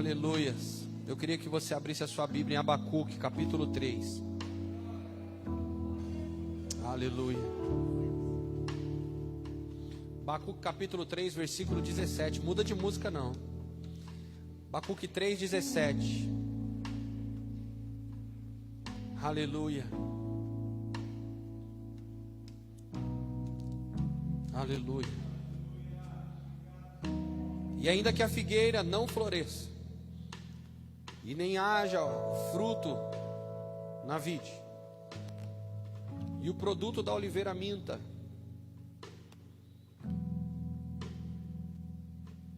Aleluias. Eu queria que você abrisse a sua Bíblia em Abacuque, capítulo 3. Aleluia. Abacuque, capítulo 3, versículo 17. Muda de música não. Abacuque 3, 17. Aleluia. Aleluia. E ainda que a figueira não floresça, e nem haja fruto na vide, e o produto da oliveira minta,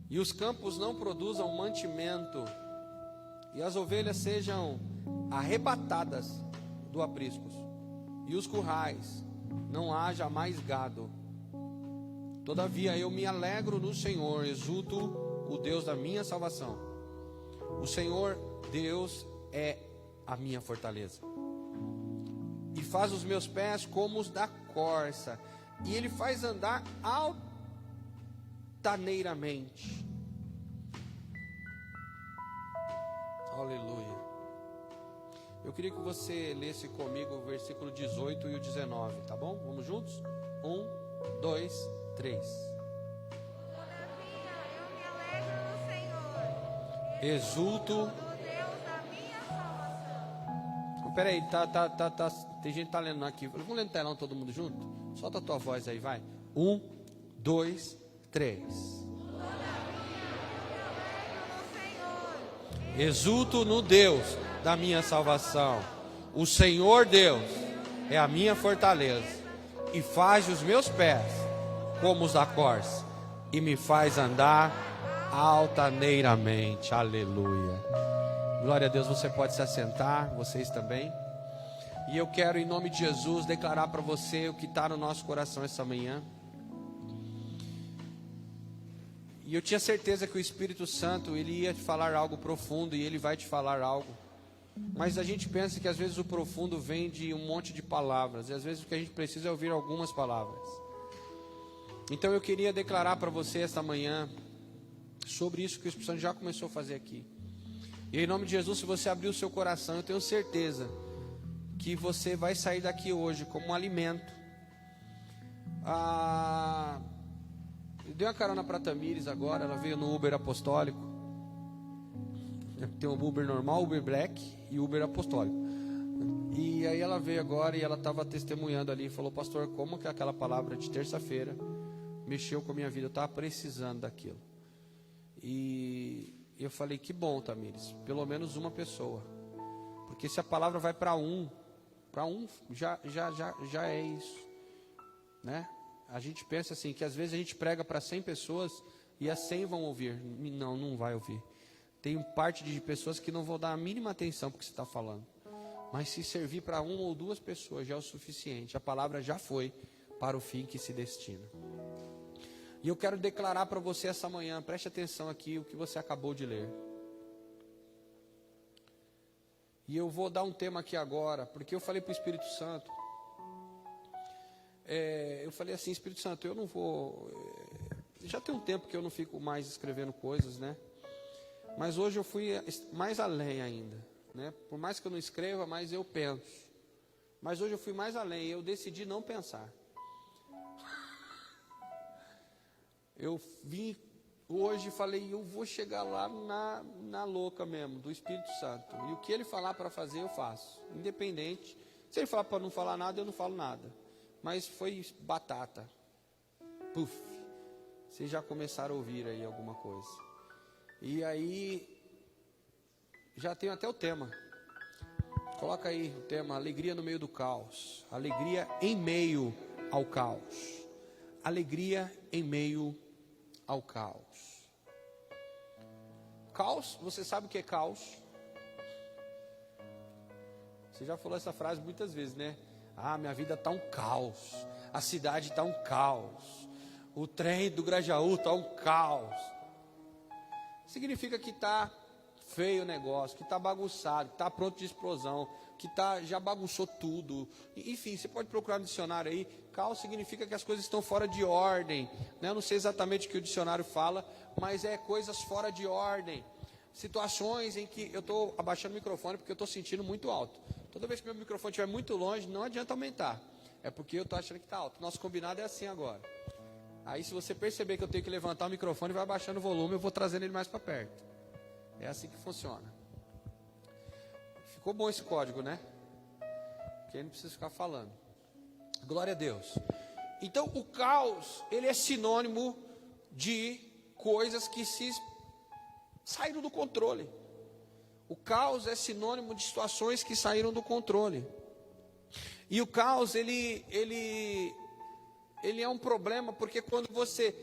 e os campos não produzam mantimento, e as ovelhas sejam arrebatadas do apriscos, e os currais não haja mais gado, todavia eu me alegro no Senhor, exulto o Deus da minha salvação. O Senhor Deus é a minha fortaleza, e faz os meus pés como os da corça, e Ele faz andar altaneiramente. Aleluia. Eu queria que você lesse comigo o versículo 18 e o 19, tá bom? Vamos juntos? 1, 2, 3. Todavia eu me alegro no Senhor, Exulto. no Deus da minha salvação. Peraí, tem gente que tá lendo aqui. Vamos ler no telão todo mundo junto? Solta a tua voz aí, vai. 1, 2, 3. Exulto no Deus da minha salvação. O Senhor Deus é a minha fortaleza, e faz os meus pés como os da corça, e me faz andar altaneiramente. Aleluia. Glória a Deus. Você pode se assentar, vocês também. E eu quero, em nome de Jesus, declarar para você o que está no nosso coração essa manhã. E eu tinha certeza que o Espírito Santo, ele ia te falar algo profundo, e ele vai te falar algo. Mas a gente pensa que às vezes o profundo vem de um monte de palavras, e às vezes o que a gente precisa é ouvir algumas palavras. Então eu queria declarar para você esta manhã sobre isso que o Espírito Santo já começou a fazer aqui. E em nome de Jesus, se você abrir o seu coração, eu tenho certeza que você vai sair daqui hoje como um alimento. Eu dei uma carona para a Tamires agora, ela veio no Uber apostólico. Tem o Uber normal, Uber Black e Uber apostólico. E aí ela veio agora e ela estava testemunhando ali e falou: pastor, como que aquela palavra de terça-feira mexeu com a minha vida, eu estava precisando daquilo. E eu falei: que bom, Tamires, pelo menos uma pessoa. Porque se a palavra vai para um já é isso, né? A gente pensa assim, que às vezes a gente prega para 100 pessoas e as 100 vão ouvir. Não vai ouvir. Tem parte de pessoas que não vão dar a mínima atenção para o que você está falando. Mas se servir para 1 ou 2 pessoas já é o suficiente. A palavra já foi para o fim que se destina. E eu quero declarar para você essa manhã, preste atenção aqui o que você acabou de ler. E eu vou dar um tema aqui agora, porque eu falei para o Espírito Santo. Eu falei assim: Espírito Santo, eu não vou... já tem um tempo que eu não fico mais escrevendo coisas, né? Mas hoje eu fui mais além ainda, né? Por mais que eu não escreva, mas eu penso. Mas hoje eu fui mais além, eu decidi não pensar. Eu vim hoje e falei: eu vou chegar lá na louca mesmo, do Espírito Santo. E o que ele falar para fazer, eu faço. Independente. Se ele falar para não falar nada, eu não falo nada. Mas foi batata. Puf. Vocês já começaram a ouvir aí alguma coisa. E aí, já tenho até o tema. Coloca aí o tema: alegria no meio do caos. Alegria em meio ao caos. Alegria em meio ao caos. Caos, você sabe o que é caos? Você já falou essa frase muitas vezes, né? Minha vida está um caos. A cidade está um caos. O trem do Grajaú está um caos. Significa que está feio o negócio, que está bagunçado, que está pronto de explosão, que já bagunçou tudo. Enfim, você pode procurar no dicionário aí. Caos significa que as coisas estão fora de ordem, né? Eu não sei exatamente o que o dicionário fala, mas é coisas fora de ordem. situações em que eu estou abaixando o microfone porque eu estou sentindo muito alto. Toda vez que meu microfone estiver muito longe, não adianta aumentar. É porque eu estou achando que está alto. Nosso combinado é assim agora. Aí se você perceber que eu tenho que levantar o microfone, vai abaixando o volume, eu vou trazendo ele mais para perto. É assim que funciona. Ficou bom esse código, né? Porque aí não precisa ficar falando. Glória a Deus. Então o caos, ele é sinônimo de coisas que saíram do controle. O caos é sinônimo de situações que saíram do controle. E o caos, ele é um problema, porque quando você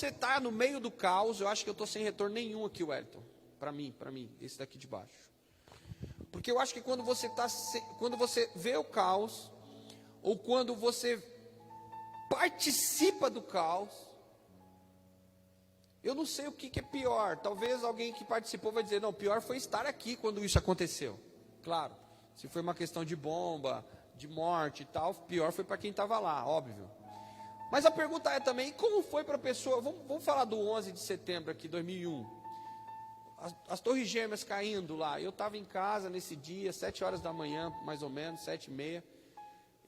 está no meio do caos, eu acho que eu estou sem retorno nenhum aqui, Wellington, para mim, esse daqui de baixo. Porque eu acho que quando você vê o caos, ou quando você participa do caos, eu não sei o que é pior. Talvez alguém que participou vai dizer, não, pior foi estar aqui quando isso aconteceu. Claro, se foi uma questão de bomba, de morte e tal, pior foi para quem estava lá, óbvio. Mas a pergunta é também, como foi para a pessoa, vamos falar do 11 de setembro aqui, 2001. As torres gêmeas caindo lá, eu estava em casa nesse dia, 7 horas da manhã, mais ou menos, 7h30.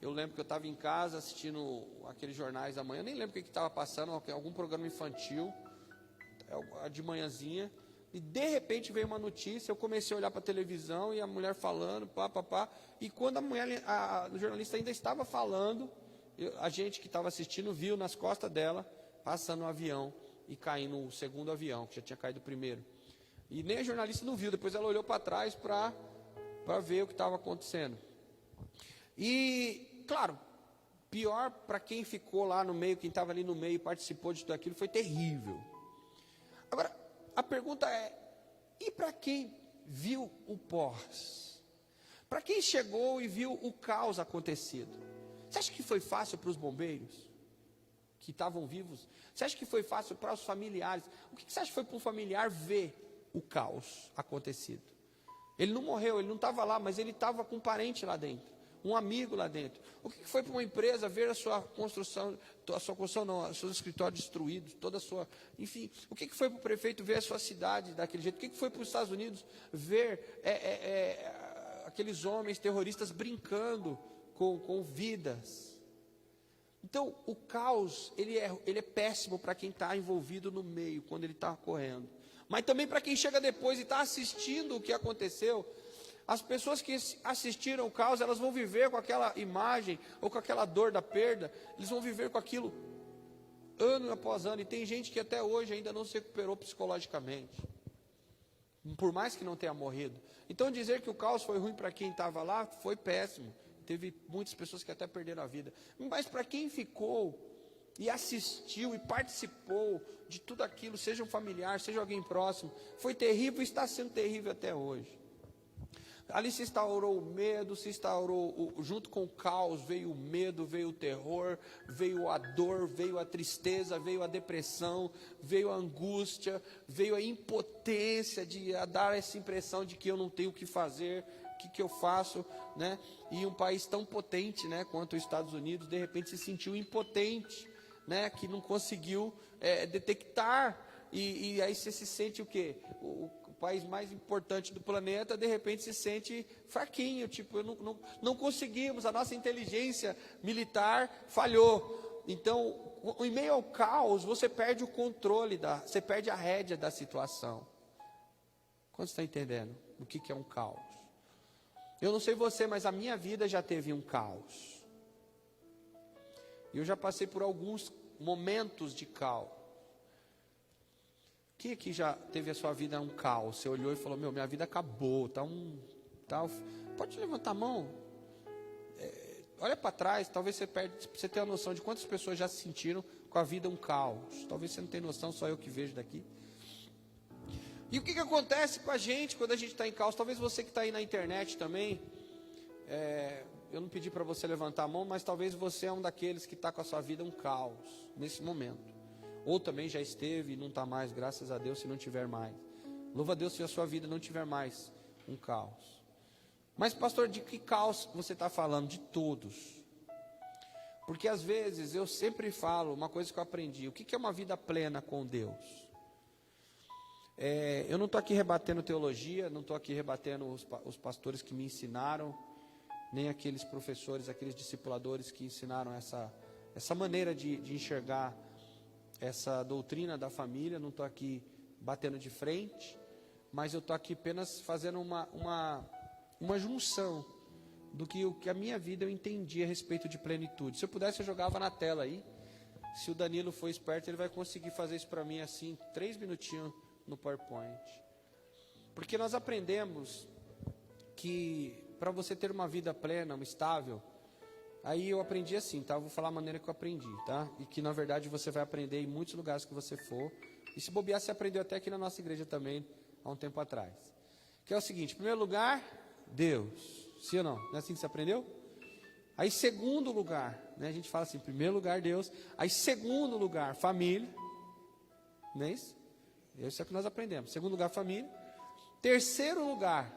Eu lembro que eu estava em casa assistindo aqueles jornais da manhã, nem lembro o que estava passando, algum programa infantil, de manhãzinha, e de repente veio uma notícia, eu comecei a olhar para a televisão e a mulher falando, e quando a jornalista ainda estava falando, a gente que estava assistindo viu nas costas dela, passando um avião e caindo o segundo avião, que já tinha caído o primeiro. E nem a jornalista não viu, depois ela olhou para trás para ver o que estava acontecendo. E, claro, pior para quem ficou lá no meio, quem estava ali no meio e participou de tudo aquilo, foi terrível. Agora, a pergunta é, e para quem viu o pós? Para quem chegou e viu o caos acontecido? Você acha que foi fácil para os bombeiros que estavam vivos? Você acha que foi fácil para os familiares? O que você acha que foi para um familiar ver o caos acontecido? Ele não morreu, ele não estava lá, mas ele estava com um parente lá dentro, um amigo lá dentro. O que foi para uma empresa ver a sua construção não, os seus escritórios destruídos, toda a sua, enfim, o que foi para o prefeito ver a sua cidade daquele jeito? O que foi para os Estados Unidos ver aqueles homens terroristas brincando com vidas? Então, o caos, ele é péssimo para quem está envolvido no meio, quando ele está correndo. Mas também para quem chega depois e está assistindo o que aconteceu. As pessoas que assistiram o caos, elas vão viver com aquela imagem, ou com aquela dor da perda, eles vão viver com aquilo ano após ano. E tem gente que até hoje ainda não se recuperou psicologicamente, por mais que não tenha morrido. Então dizer que o caos foi ruim para quem estava lá, foi péssimo. Teve muitas pessoas que até perderam a vida. Mas para quem ficou e assistiu e participou de tudo aquilo, seja um familiar, seja alguém próximo, foi terrível e está sendo terrível até hoje. Ali se instaurou o medo, junto com o caos, veio o medo, veio o terror, veio a dor, veio a tristeza, veio a depressão, veio a angústia, veio a impotência de dar essa impressão de que eu não tenho o que fazer, o que eu faço, né? E um país tão potente, né, quanto os Estados Unidos, de repente se sentiu impotente, né, que não conseguiu detectar, e aí você se sente o quê? O país mais importante do planeta, de repente se sente fraquinho, tipo, não conseguimos, a nossa inteligência militar falhou. Então, em meio ao caos, você perde o controle, você perde a rédea da situação. Quanto está entendendo o que é um caos? Eu não sei você, mas a minha vida já teve um caos. Eu já passei por alguns momentos de caos. Quem aqui já teve a sua vida um caos? Você olhou e falou, minha vida acabou, pode levantar a mão. Olha para trás, talvez você tenha a noção de quantas pessoas já se sentiram com a vida um caos. Talvez você não tenha noção, só eu que vejo daqui. E o que acontece com a gente quando a gente está em caos? Talvez você que está aí na internet também, eu não pedi para você levantar a mão, mas talvez você é um daqueles que está com a sua vida um caos, nesse momento. Ou também já esteve e não está mais, graças a Deus, se não tiver mais. Louva a Deus se a sua vida não tiver mais um caos. Mas pastor, de que caos você está falando? De todos. Porque às vezes eu sempre falo uma coisa que eu aprendi. O que é uma vida plena com Deus? Eu não estou aqui rebatendo teologia, não estou aqui rebatendo os pastores que me ensinaram, nem aqueles professores, aqueles discipuladores que ensinaram essa maneira de enxergar essa doutrina da família. Não estou aqui batendo de frente, mas eu estou aqui apenas fazendo uma junção do que a minha vida eu entendi a respeito de plenitude. Se eu pudesse, eu jogava na tela aí. Se o Danilo for esperto, ele vai conseguir fazer isso para mim assim, 3 minutinhos no PowerPoint. Porque nós aprendemos que para você ter uma vida plena, estável, aí eu aprendi assim, tá? Eu vou falar a maneira que eu aprendi, tá? E que na verdade você vai aprender em muitos lugares que você for. E se bobear, você aprendeu até aqui na nossa igreja também, há um tempo atrás. Que é o seguinte: em primeiro lugar, Deus. Sim ou não? Não é assim que você aprendeu? Aí segundo lugar, né? A gente fala assim, primeiro lugar Deus. Aí segundo lugar, família. Não é isso? Isso é o que nós aprendemos. Segundo lugar, família. Terceiro lugar,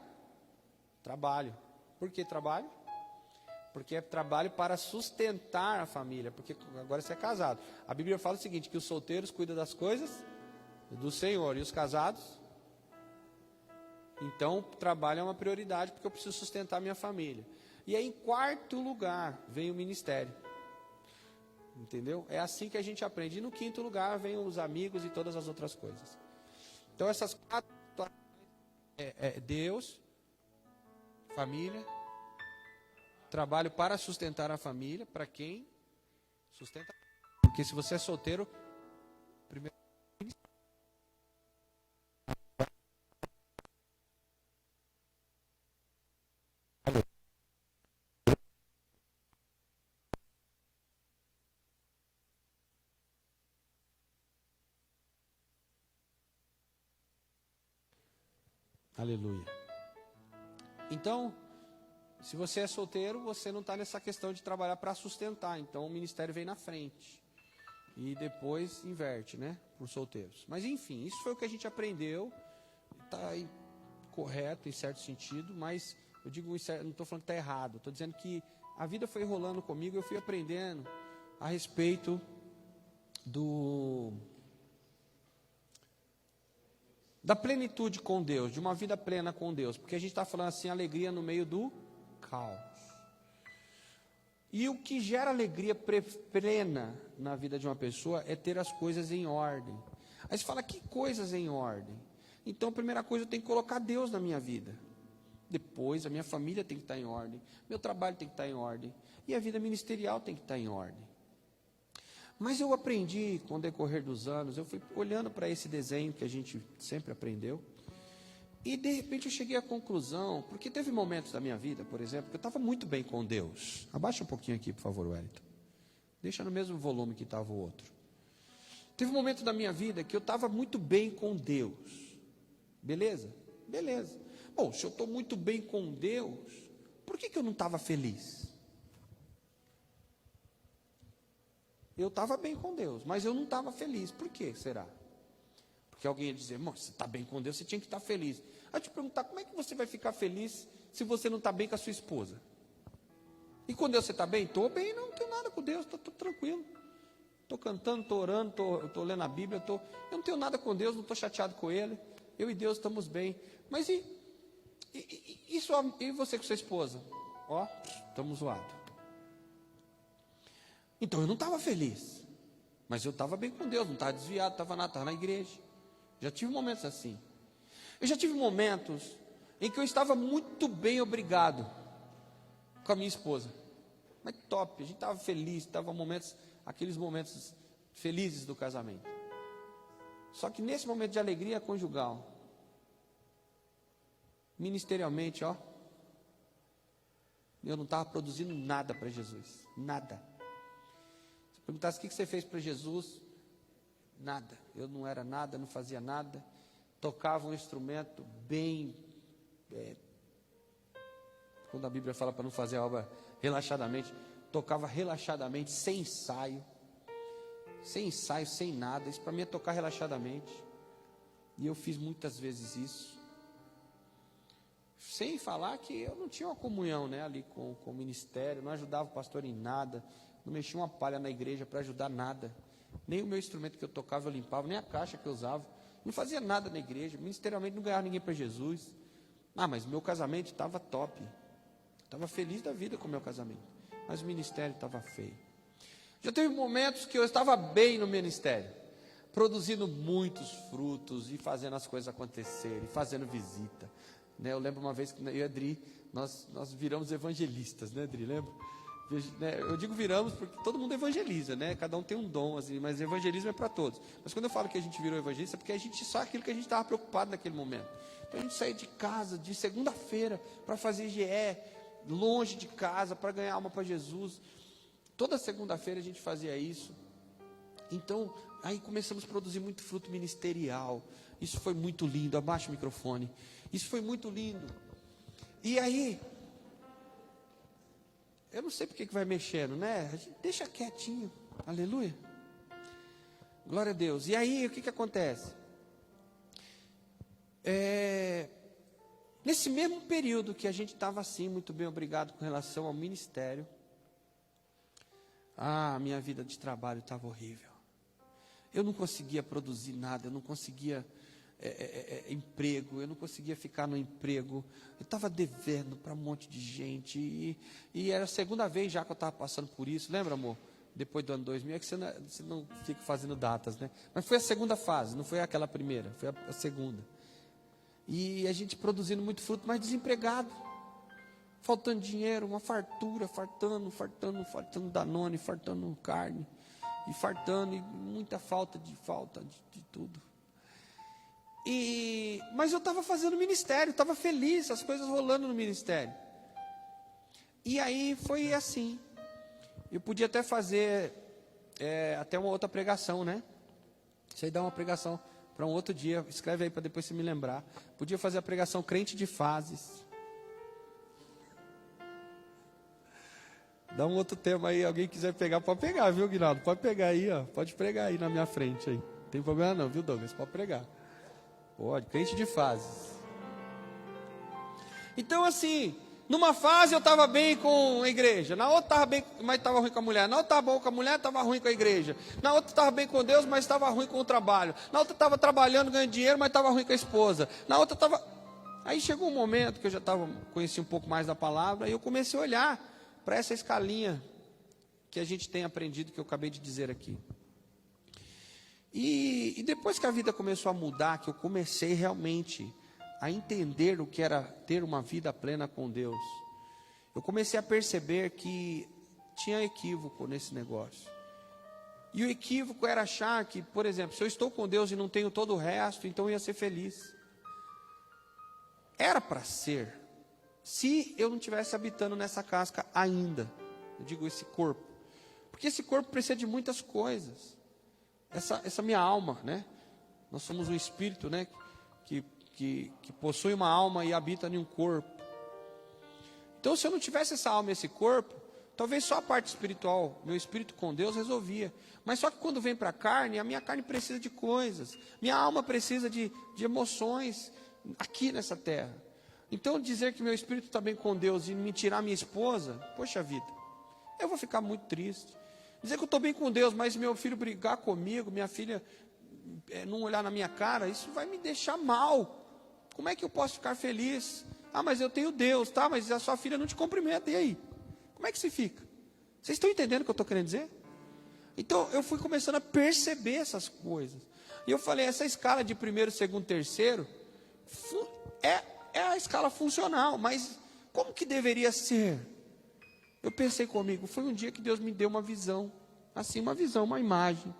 trabalho. Por que trabalho? Porque é trabalho para sustentar a família. Porque agora você é casado. A Bíblia fala o seguinte, que os solteiros cuidam das coisas do Senhor. E os casados? Então, trabalho é uma prioridade, porque eu preciso sustentar a minha família. E aí, em quarto lugar, vem o ministério. Entendeu? É assim que a gente aprende. E no quinto lugar, vem os amigos e todas as outras coisas. Então, essas 4 Deus, família, trabalho para sustentar a família. Para quem? Sustenta. Porque se você é solteiro, primeiro. Aleluia. Então, se você é solteiro, você não está nessa questão de trabalhar para sustentar. Então, o ministério vem na frente. E depois inverte, né? Para os solteiros. Mas, enfim, isso foi o que a gente aprendeu. Está correto em certo sentido. Mas, eu digo, não estou falando que está errado. Estou dizendo que a vida foi rolando comigo. Eu fui aprendendo a respeito da plenitude com Deus, de uma vida plena com Deus, porque a gente está falando assim, alegria no meio do caos. E o que gera alegria plena na vida de uma pessoa é ter as coisas em ordem. Aí você fala, que coisas em ordem? Então, a primeira coisa, eu tenho que colocar Deus na minha vida. Depois, a minha família tem que estar em ordem, meu trabalho tem que estar em ordem, e a vida ministerial tem que estar em ordem. Mas eu aprendi, com o decorrer dos anos, eu fui olhando para esse desenho que a gente sempre aprendeu, e de repente eu cheguei à conclusão, porque teve momentos da minha vida, por exemplo, que eu estava muito bem com Deus. Abaixa um pouquinho aqui, por favor, Wellington. Deixa no mesmo volume que estava o outro. Teve um momento da minha vida que eu estava muito bem com Deus. Beleza? Beleza. Bom, se eu estou muito bem com Deus, por que eu não estava feliz? Eu estava bem com Deus, mas eu não estava feliz. Por que será? Porque alguém ia dizer, você está bem com Deus, você tinha que estar feliz. Aí eu te perguntar, como é que você vai ficar feliz se você não está bem com a sua esposa? E com Deus você está bem? Estou bem, não tenho nada com Deus, estou tranquilo. Estou cantando, estou orando, estou lendo a Bíblia, eu não tenho nada com Deus, não estou chateado com Ele. Eu e Deus estamos bem. Mas e você com sua esposa? Ó, estamos zoados. Então eu não estava feliz, mas eu estava bem com Deus, não estava desviado, estava na igreja. Já tive momentos assim. Eu já tive momentos em que eu estava muito bem, obrigado, com a minha esposa. Mas top, a gente estava feliz, aqueles momentos felizes do casamento. Só que nesse momento de alegria conjugal, ministerialmente, ó, eu não estava produzindo nada para Jesus, nada. Perguntasse o que você fez para Jesus, nada, eu não era nada, não fazia nada, tocava um instrumento bem, quando a Bíblia fala para não fazer a obra relaxadamente, tocava relaxadamente, sem ensaio, sem nada. Isso para mim é tocar relaxadamente, e eu fiz muitas vezes isso, sem falar que eu não tinha uma comunhão, né, ali com o ministério, não ajudava o pastor em nada, não mexia uma palha na igreja para ajudar nada, nem o meu instrumento que eu tocava eu limpava, nem a caixa que eu usava, Não fazia nada na igreja, ministerialmente não ganhava ninguém para Jesus. Mas meu casamento estava top. Estava feliz da vida com o meu casamento. Mas o ministério estava feio. Já teve momentos que eu estava bem no ministério, produzindo muitos frutos e fazendo as coisas acontecerem, fazendo visita. Eu lembro uma vez que eu e a Adri, nós viramos evangelistas, né, Adri? Lembra? Eu digo viramos porque todo mundo evangeliza, né? Cada um tem um dom, assim, mas evangelismo é para todos. Mas quando eu falo que a gente virou evangelista, é porque a gente só aquilo que a gente estava preocupado naquele momento. Então a gente saía de casa de segunda-feira para fazer GE, longe de casa, para ganhar alma para Jesus. Toda segunda-feira a gente fazia isso. Então, aí começamos a produzir muito fruto ministerial. Isso foi muito lindo. Abaixa o microfone. Isso foi muito lindo. E aí, eu não sei porque que vai mexendo, né? A gente deixa quietinho. Aleluia. Glória a Deus. E aí, o que acontece? Nesse mesmo período que a gente estava assim, muito bem, obrigado, com relação ao ministério, a minha vida de trabalho estava horrível. Eu não conseguia produzir nada, eu não conseguia emprego, eu não conseguia ficar no emprego. Eu estava devendo para um monte de gente, e era a segunda vez já que eu estava passando por isso. Lembra, amor? Depois do ano 2000, é que você não fica fazendo datas, né? Mas foi a segunda fase, não foi aquela primeira, foi a segunda. E a gente produzindo muito fruto, mas desempregado, faltando dinheiro, uma fartura, fartando Danone, fartando carne, e fartando, e muita falta de tudo. Mas eu estava fazendo ministério, estava feliz, as coisas rolando no ministério. E aí foi assim. Eu podia até fazer até uma outra pregação, né? Isso aí dá uma pregação para um outro dia. Escreve aí para depois você me lembrar. Podia fazer a pregação crente de fases. Dá um outro tema aí. Alguém quiser pegar, pode pegar, viu, Guinaldo? Pode pegar aí, ó. Pode pregar aí na minha frente aí. Não tem problema não, viu, Douglas? Pode pregar. Pode, crente de fases. Então, assim, numa fase eu estava bem com a igreja, na outra estava bem, mas estava ruim com a mulher. Na outra estava bom com a mulher, estava ruim com a igreja. Na outra estava bem com Deus, mas estava ruim com o trabalho. Na outra estava trabalhando, ganhando dinheiro, mas estava ruim com a esposa. Na outra estava... Aí chegou um momento que eu já conheci um pouco mais da palavra, e eu comecei a olhar para essa escalinha que a gente tem aprendido, que eu acabei de dizer aqui. E depois que a vida começou a mudar, que eu comecei realmente a entender o que era ter uma vida plena com Deus, eu comecei a perceber que tinha equívoco nesse negócio. E o equívoco era achar que, por exemplo, se eu estou com Deus e não tenho todo o resto, então eu ia ser feliz. Era para ser, se eu não estivesse habitando nessa casca ainda. Eu digo esse corpo, porque esse corpo precisa de muitas coisas. Essa minha alma, né? Nós somos um espírito, né? Que possui uma alma e habita em um corpo. Então, se eu não tivesse essa alma e esse corpo, talvez só a parte espiritual, meu espírito com Deus, resolvia. Mas só que quando vem para a carne, a minha carne precisa de coisas. Minha alma precisa de emoções aqui nessa terra. Então, dizer que meu espírito está bem com Deus e me tirar minha esposa, poxa vida, eu vou ficar muito triste. Dizer que eu estou bem com Deus, mas meu filho brigar comigo, minha filha não olhar na minha cara, isso vai me deixar mal. Como é que eu posso ficar feliz? Mas eu tenho Deus, tá? Mas a sua filha não te cumprimenta, e aí? Como é que se fica? Vocês estão entendendo o que eu estou querendo dizer? Então, eu fui começando a perceber essas coisas. E eu falei, essa escala de primeiro, segundo, terceiro, é a escala funcional, mas como que deveria ser? Eu pensei comigo, foi um dia que Deus me deu uma visão, assim, uma imagem.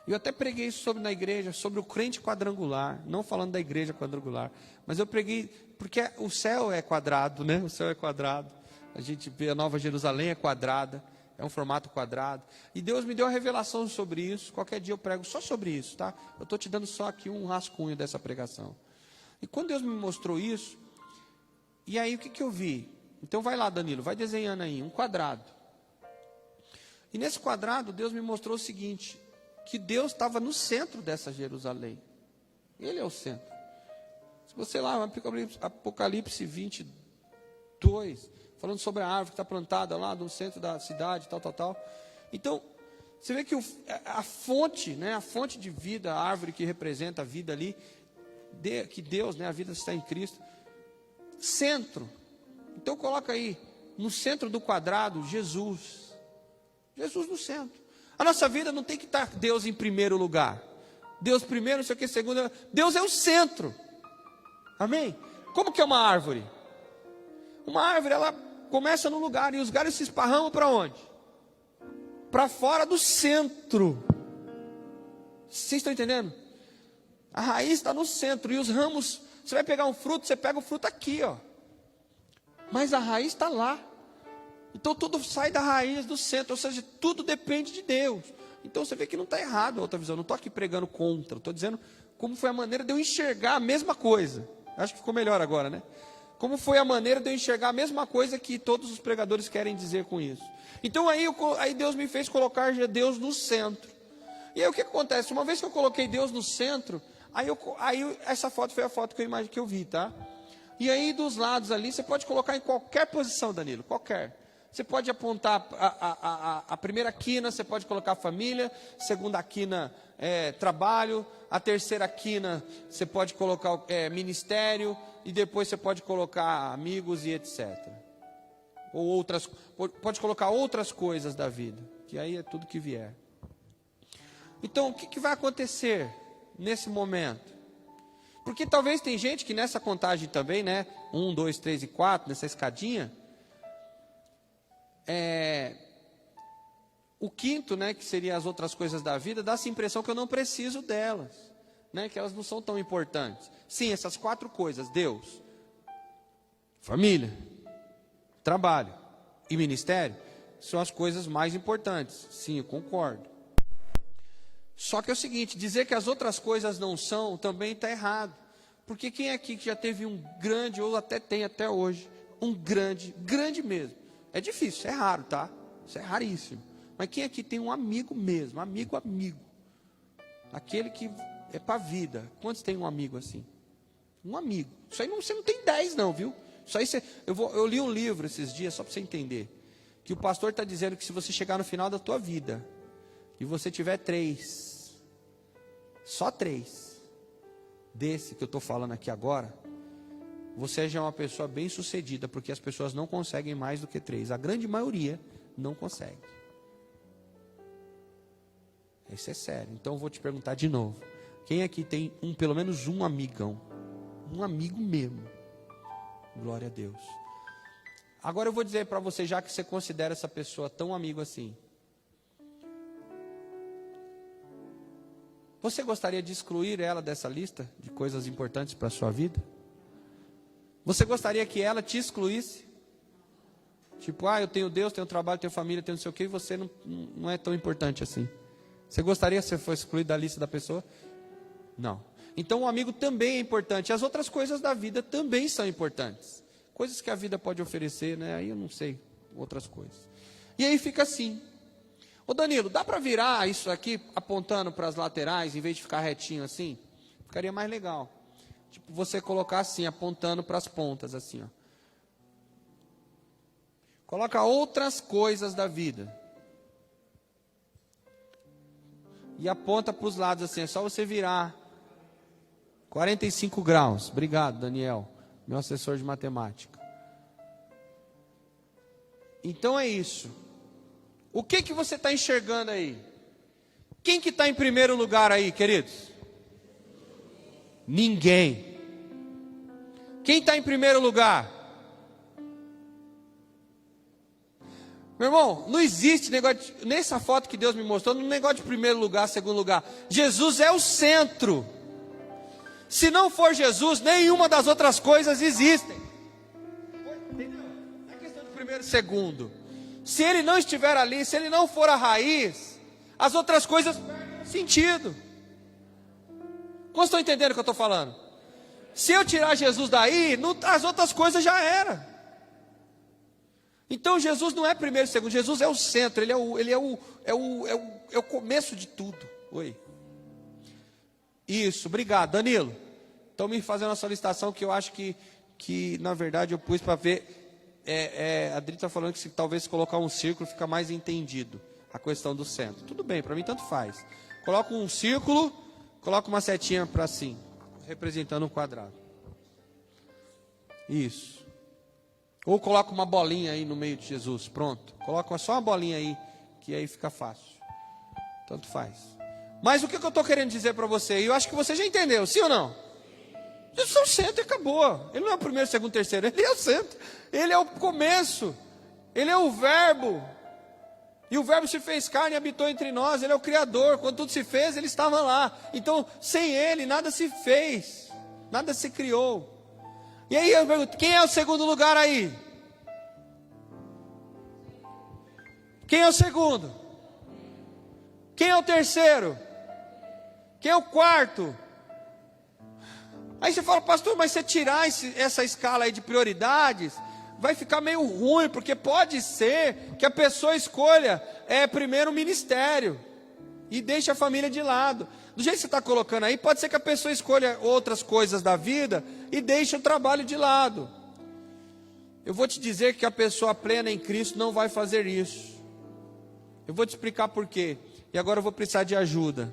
Eu até preguei sobre na igreja, sobre o crente quadrangular, não falando da igreja quadrangular, mas eu preguei, porque o céu é quadrado, né? O céu é quadrado, a gente vê a Nova Jerusalém é quadrada, é um formato quadrado, e Deus me deu uma revelação sobre isso. Qualquer dia eu prego só sobre isso, tá? Eu estou te dando só aqui um rascunho dessa pregação. E quando Deus me mostrou isso, e aí o que eu vi? Então vai lá, Danilo, vai desenhando aí, um quadrado. E nesse quadrado, Deus me mostrou o seguinte, que Deus estava no centro dessa Jerusalém. Ele é o centro. Se você lá, Apocalipse 22, falando sobre a árvore que está plantada lá no centro da cidade, tal. Então, Você vê que a fonte, né, a fonte de vida, a árvore que representa a vida ali, que Deus, né, a vida está em Cristo. Centro. Então coloca aí, no centro do quadrado, Jesus. Jesus no centro. A nossa vida não tem que estar Deus em primeiro lugar. Deus primeiro, não sei o que, segundo. Deus é o centro. Amém? Como que é uma árvore? Uma árvore, ela começa no lugar, e os galhos se esparramam para onde? Para fora do centro. Vocês estão entendendo? A raiz está no centro, e os ramos, você vai pegar um fruto, você pega o fruto aqui, ó. Mas a raiz está lá. Então tudo sai da raiz do centro, ou seja, tudo depende de Deus. Então você vê que não está errado a outra visão. Não estou aqui pregando contra, estou dizendo como foi a maneira de eu enxergar a mesma coisa. Acho que ficou melhor agora, né? Como foi a maneira de eu enxergar a mesma coisa que todos os pregadores querem dizer com isso. Então aí Deus me fez colocar Deus no centro. E aí o que acontece? Uma vez que eu coloquei Deus no centro, aí essa foto foi a foto que eu vi, tá? E aí dos lados ali, você pode colocar em qualquer posição, Danilo, qualquer. Você pode apontar a primeira quina, você pode colocar família, segunda quina trabalho, a terceira quina você pode colocar ministério, e depois você pode colocar amigos e etc. Ou outras, pode colocar outras coisas da vida, que aí é tudo que vier. Então, o que vai acontecer nesse momento? Porque talvez tem gente que nessa contagem também, né? 1, 2, 3 e 4, nessa escadinha, o quinto, né, que seria as outras coisas da vida, dá-se a impressão que eu não preciso delas, né, que elas não são tão importantes. Sim, essas 4 coisas, Deus, família, trabalho e ministério, são as coisas mais importantes. Sim, eu concordo. Só que é o seguinte, dizer que as outras coisas não são, também está errado. Porque quem aqui que já teve um grande, ou até tem até hoje, um grande mesmo. É difícil, é raro, tá? Isso é raríssimo. Mas quem aqui tem um amigo mesmo, amigo. Aquele que é para a vida. Quantos tem um amigo assim? Um amigo. Isso aí você não tem 10 não, viu? Isso aí eu li um livro esses dias, só para você entender. Que o pastor está dizendo que se você chegar no final da tua vida, e você tiver 3, só 3, desse que eu estou falando aqui agora, você já é uma pessoa bem sucedida, porque as pessoas não conseguem mais do que 3. A grande maioria não consegue. Isso é sério. Então eu vou te perguntar de novo. Quem aqui tem pelo menos um amigão? Um amigo mesmo. Glória a Deus. Agora eu vou dizer para você, já que você considera essa pessoa tão amigo assim, você gostaria de excluir ela dessa lista de coisas importantes para a sua vida? Você gostaria que ela te excluísse? Tipo, eu tenho Deus, tenho trabalho, tenho família, tenho não sei o que, e você não é tão importante assim. Você gostaria que você fosse excluído da lista da pessoa? Não. Então o amigo também é importante. As outras coisas da vida também são importantes. Coisas que a vida pode oferecer, né? Aí eu não sei, outras coisas. E aí fica assim. Ô Danilo, dá para virar isso aqui apontando para as laterais, em vez de ficar retinho assim? Ficaria mais legal. Tipo, você colocar assim, apontando para as pontas, assim, ó. Coloca outras coisas da vida. E aponta para os lados assim, é só você virar. 45 graus. Obrigado, Daniel, meu assessor de matemática. Então é isso. O que você está enxergando aí? Quem que está em primeiro lugar aí, queridos? Ninguém. Quem está em primeiro lugar? Meu irmão, não existe negócio, nessa foto que Deus me mostrou, não negócio de primeiro lugar, segundo lugar. Jesus é o centro. Se não for Jesus, nenhuma das outras coisas existem. Entendeu? Não é questão de primeiro e segundo. Se ele não estiver ali, se ele não for a raiz, as outras coisas perdem sentido. Como estão entendendo o que eu estou falando? Se eu tirar Jesus daí, as outras coisas já eram. Então Jesus não é primeiro e segundo, Jesus é o centro, ele é o começo de tudo. Oi. Isso, obrigado, Danilo. Estão me fazendo uma solicitação que eu acho que na verdade eu pus para ver. A Adri está falando que talvez se colocar um círculo fica mais entendido. a questão do centro. Tudo bem, para mim tanto faz. Coloca um círculo, coloca uma setinha para assim, representando um quadrado. Isso. Ou coloca uma bolinha aí no meio de Jesus, pronto. Coloca só uma bolinha aí, que aí fica fácil. Tanto faz. Mas o que eu estou querendo dizer para você? E eu acho que você já entendeu, sim ou não? Jesus é o centro e acabou. Ele não é o primeiro, segundo, terceiro. Ele é o centro. Ele é o começo. Ele é o verbo. E o verbo se fez carne e habitou entre nós. Ele é o Criador. Quando tudo se fez, ele estava lá. Então, sem ele, nada se fez. Nada se criou. E aí eu pergunto, quem é o segundo lugar aí? Quem é o segundo? Quem é o terceiro? Quem é o quarto? Aí você fala, pastor, mas você tirar essa escala aí de prioridades, vai ficar meio ruim, porque pode ser que a pessoa escolha primeiro o ministério e deixe a família de lado. Do jeito que você está colocando aí, pode ser que a pessoa escolha outras coisas da vida e deixe o trabalho de lado. Eu vou te dizer que a pessoa plena em Cristo não vai fazer isso. Eu vou te explicar por quê. E agora eu vou precisar de ajuda.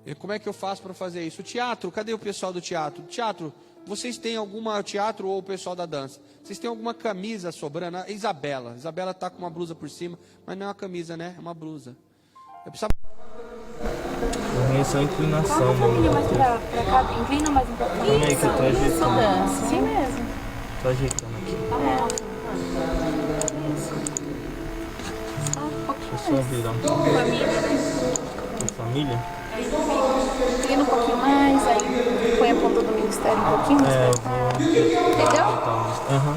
E como é que eu faço para fazer isso? O teatro, cadê o pessoal do teatro? Teatro, vocês têm alguma, teatro ou o pessoal da dança? Vocês têm alguma camisa sobrando? A Isabela está com uma blusa por cima, mas não é uma camisa, né? É uma blusa. Eu precisava... Essa é a inclinação. Um pouquinho mais pra cá, inclina mais um pouquinho. Calma aí que eu tô ajeitando. Sim mesmo. Tô ajeitando aqui. Deixa eu só virar um pouco. Família, né? Família? Inclina um pouquinho mais, aí põe a ponta do ministério um pouquinho mais Eu pra cá. vou... Entendeu? Aham.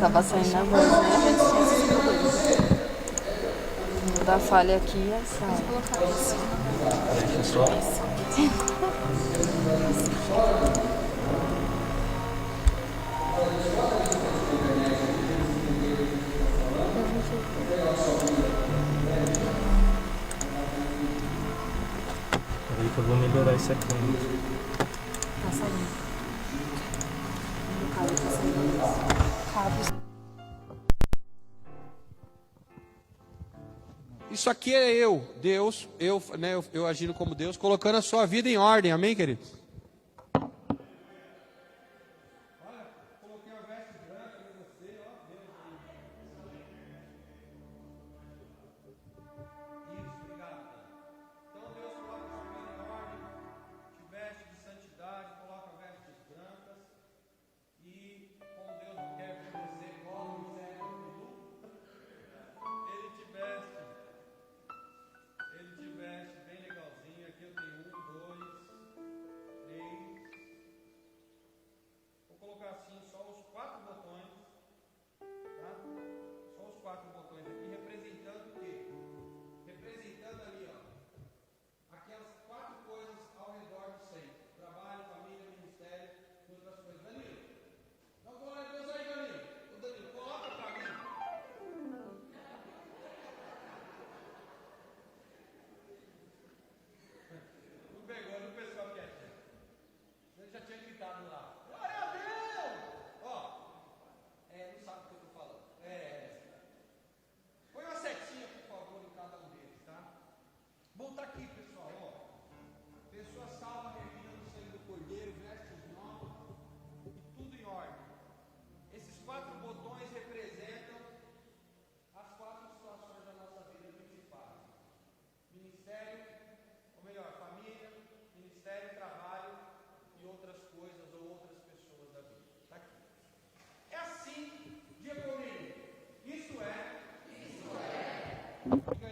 Tava saindo na voz, né? Vou dar falha aqui e sai. Deixa só. Peraí que eu vou melhorar isso aqui. Tá saindo. O cabo tá saindo. Cabo. Isso aqui é eu, Deus, eu agindo como Deus, colocando a sua vida em ordem, amém, queridos?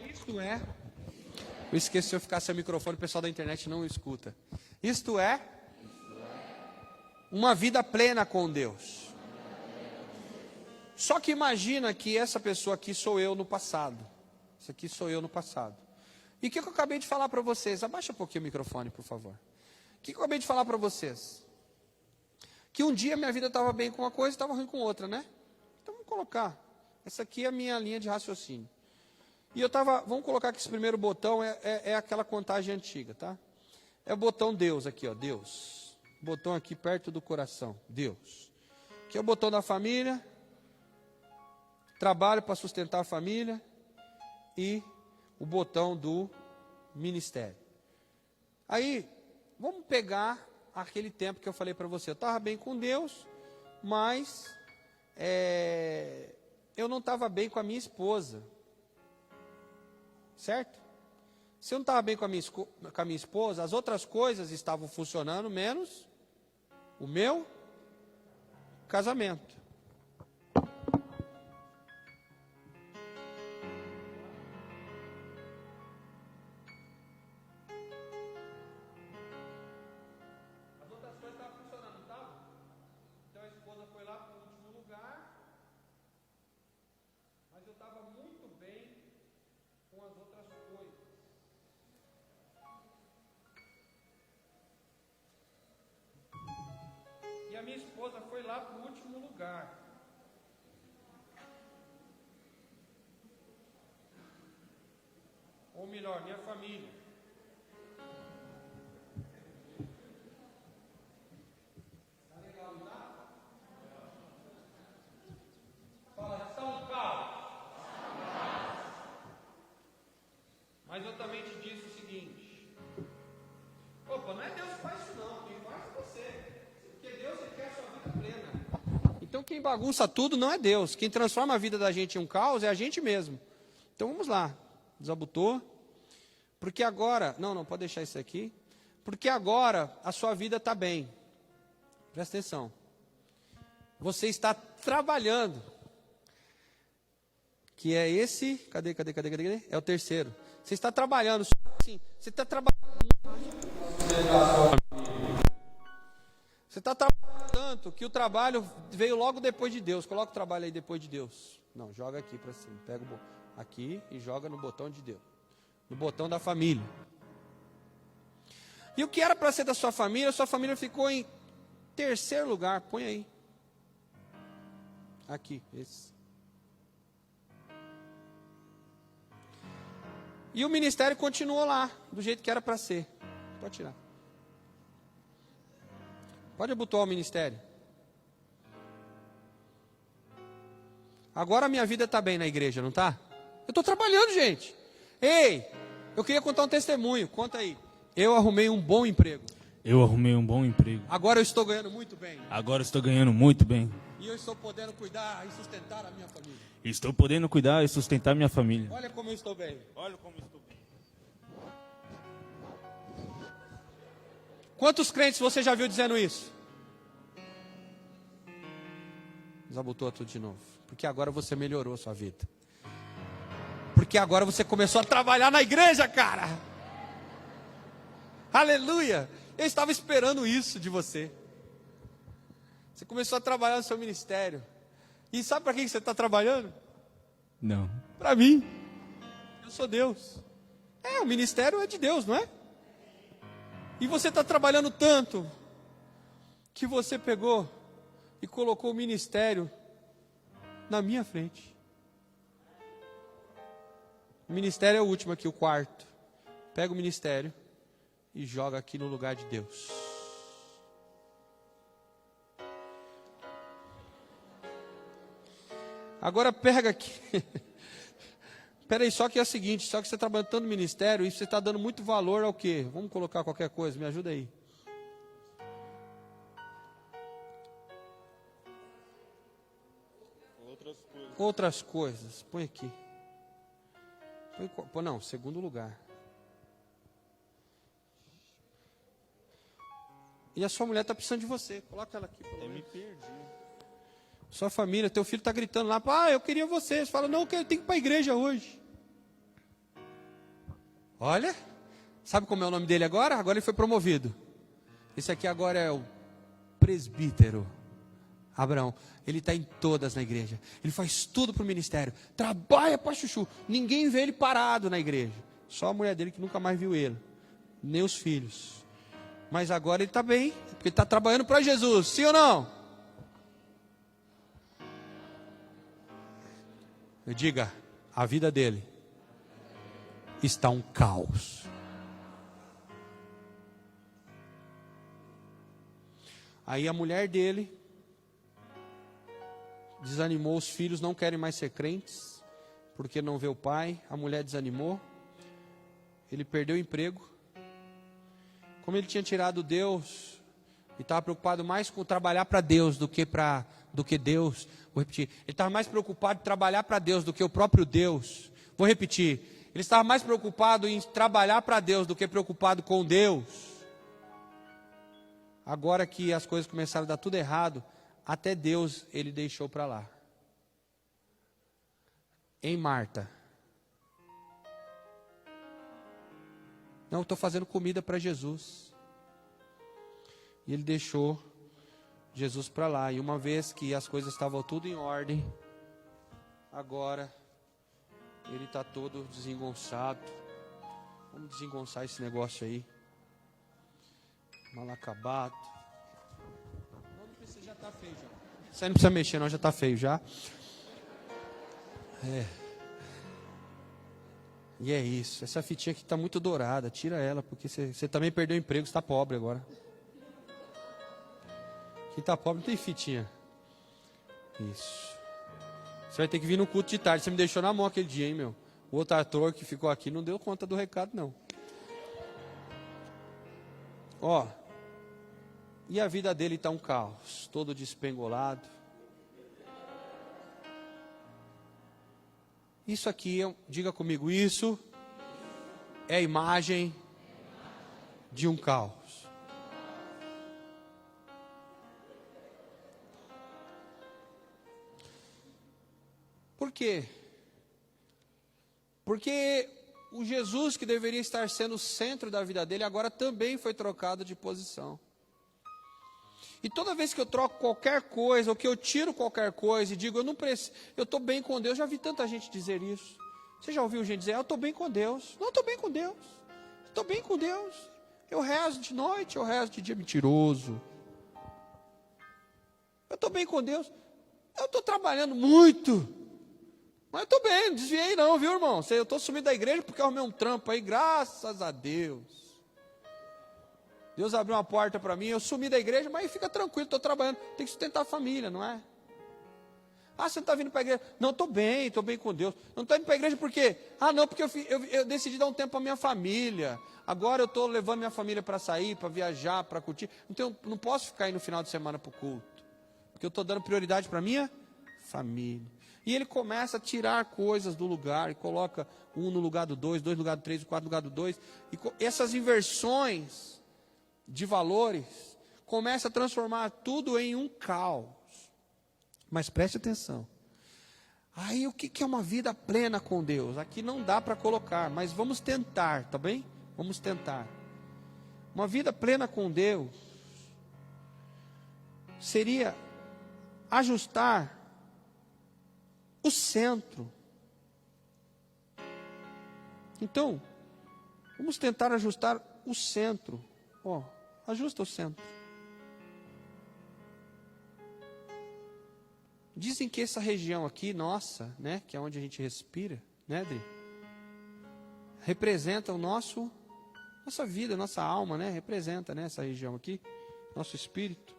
Isto é, eu esqueci, se eu ficar sem o microfone, o pessoal da internet não escuta. Isto é uma vida plena com Deus. Só que imagina que essa pessoa aqui sou eu no passado. Isso aqui sou eu no passado. E o que eu acabei de falar para vocês? Abaixa um pouquinho o microfone, por favor. O que eu acabei de falar para vocês? Que um dia minha vida estava bem com uma coisa e estava ruim com outra, né? Então vamos colocar. Essa aqui é a minha linha de raciocínio. E eu estava, vamos colocar que esse primeiro botão é aquela contagem antiga, tá? É o botão Deus aqui, ó, Deus. Botão aqui perto do coração, Deus. Aqui é o botão da família, trabalho para sustentar a família e o botão do ministério. Aí, vamos pegar aquele tempo que eu falei para você. Eu estava bem com Deus, mas eu não estava bem com a minha esposa. Certo? Se eu não estava bem com a minha esposa, as outras coisas estavam funcionando, menos o meu casamento. As outras coisas estavam funcionando, não estavam? Então a esposa foi lá para o último lugar, mas eu estava muito bem com as outras coisas. E a minha esposa foi lá para o último lugar. Ou melhor, minha família. Tá legal, não tá? Fala, São Paulo. Mas eu também te disse o seguinte: opa, não é Deus que faz isso não, quem faz é você. Porque Deus quer a sua vida plena. Então quem bagunça tudo não é Deus. Quem transforma a vida da gente em um caos é a gente mesmo. Então vamos lá. Desabotou. Porque agora, não, pode deixar isso aqui. Porque agora a sua vida está bem. Presta atenção. Você está trabalhando. Que é esse, cadê? É o terceiro. Você está trabalhando, assim, você está trabalhando. Você está trabalhando tanto que o trabalho veio logo depois de Deus. Coloca o trabalho aí depois de Deus. Não, joga aqui para cima. Pega aqui e joga no botão de Deus. No botão da família. E o que era para ser da sua família ficou em terceiro lugar. Põe aí. Aqui, esse. E o ministério continuou lá, do jeito que era para ser. Pode tirar. Pode abotoar o ministério. Agora a minha vida está bem na igreja, não está? Eu estou trabalhando, gente. Ei, eu queria contar um testemunho. Conta aí. Eu arrumei um bom emprego. Eu arrumei um bom emprego. Agora eu estou ganhando muito bem. Agora estou ganhando muito bem. E eu estou podendo cuidar e sustentar a minha família. Estou podendo cuidar e sustentar minha família. Olha como eu estou bem. Olha como estou bem. Quantos crentes você já viu dizendo isso? Desabotou tudo de novo. Porque agora você melhorou a sua vida. Porque agora você começou a trabalhar na igreja, cara. Aleluia. Eu estava esperando isso de você. Você começou a trabalhar no seu ministério. E sabe para quem você está trabalhando? Não. Para mim. Eu sou Deus. O ministério é de Deus, não é? E você está trabalhando tanto que você pegou e colocou o ministério na minha frente. O ministério é o último aqui, o quarto. Pega o ministério e joga aqui no lugar de Deus. Agora pega aqui. Espera aí, só que é o seguinte, só que você está trabalhando tanto no ministério e você está dando muito valor ao quê? Vamos colocar qualquer coisa, me ajuda aí. Outras coisas. Põe aqui. Não, segundo lugar. E a sua mulher está precisando de você. Coloca ela aqui. Eu me perdi. Sua família, teu filho está gritando lá. Eu queria você. Você fala, não, eu tenho que ir para a igreja hoje. Olha. Sabe como é o nome dele agora? Agora ele foi promovido. Esse aqui agora é o presbítero Abraão. Ele está em todas na igreja. Ele faz tudo para o ministério. Trabalha para chuchu. Ninguém vê ele parado na igreja. Só a mulher dele que nunca mais viu ele. Nem os filhos. Mas agora ele está bem. Porque ele está trabalhando para Jesus. Sim ou não? Diga, a vida dele está um caos. Aí a mulher dele desanimou, os filhos não querem mais ser crentes, porque não vê o pai, a mulher desanimou, ele perdeu o emprego. Como ele tinha tirado Deus, e estava preocupado mais com trabalhar para Deus do que Deus. Vou repetir, ele estava mais preocupado em trabalhar para Deus do que o próprio Deus. Vou repetir, ele estava mais preocupado em trabalhar para Deus do que preocupado com Deus. Agora que as coisas começaram a dar tudo errado, até Deus ele deixou para lá. Em Marta. Não, estou fazendo comida para Jesus. E ele deixou Jesus para lá. E uma vez que as coisas estavam tudo em ordem, agora ele está todo desengonçado. Vamos desengonçar esse negócio aí. Mal acabado. Não precisa, já está feio já. Isso aí não precisa mexer não, já está feio já. E é isso. Essa fitinha aqui está muito dourada. Tira ela, porque você também perdeu o emprego, você está pobre agora. Quem está pobre não tem fitinha. Isso. Você vai ter que vir no culto de tarde. Você me deixou na mão aquele dia, hein, meu? O outro ator que ficou aqui não deu conta do recado, não. Ó. E a vida dele está um caos. Todo despengolado. Isso aqui, diga comigo, isso é a imagem de um caos. Por quê? Porque o Jesus que deveria estar sendo o centro da vida dele, agora também foi trocado de posição. E toda vez que eu troco qualquer coisa, ou que eu tiro qualquer coisa e digo, eu não preciso, eu estou bem com Deus, já vi tanta gente dizer isso. Você já ouviu gente dizer, eu estou bem com Deus. Não, estou bem com Deus. Estou bem com Deus. Eu rezo de noite, eu rezo de dia, mentiroso. Eu estou bem com Deus. Eu estou trabalhando muito. Mas eu estou bem, não desviei não, viu, irmão? Eu estou sumindo da igreja porque eu arrumei um trampo aí, graças a Deus. Deus abriu uma porta para mim, eu sumi da igreja, mas fica tranquilo, estou trabalhando, tem que sustentar a família, não é? Ah, você não está vindo para a igreja? Não, estou bem com Deus. Não estou indo para a igreja por quê? Ah, não, porque eu decidi dar um tempo para minha família. Agora eu estou levando minha família para sair, para viajar, para curtir. Não posso ficar aí no final de semana para o culto, porque eu estou dando prioridade para minha família. E ele começa a tirar coisas do lugar, e coloca um no lugar do dois, dois no lugar do três, quatro no lugar do dois. E essas inversões de valores, começa a transformar tudo em um caos. Mas preste atenção. Aí o que é uma vida plena com Deus? Aqui não dá para colocar, mas vamos tentar, tá bem? Vamos tentar. Uma vida plena com Deus seria ajustar o centro. Então, vamos tentar ajustar o centro. Ó, ajusta o centro. Dizem que essa região aqui, nossa, né, que é onde a gente respira, né, Adri? Representa o nossa vida, nossa alma, né? Representa, né, essa região aqui, nosso espírito.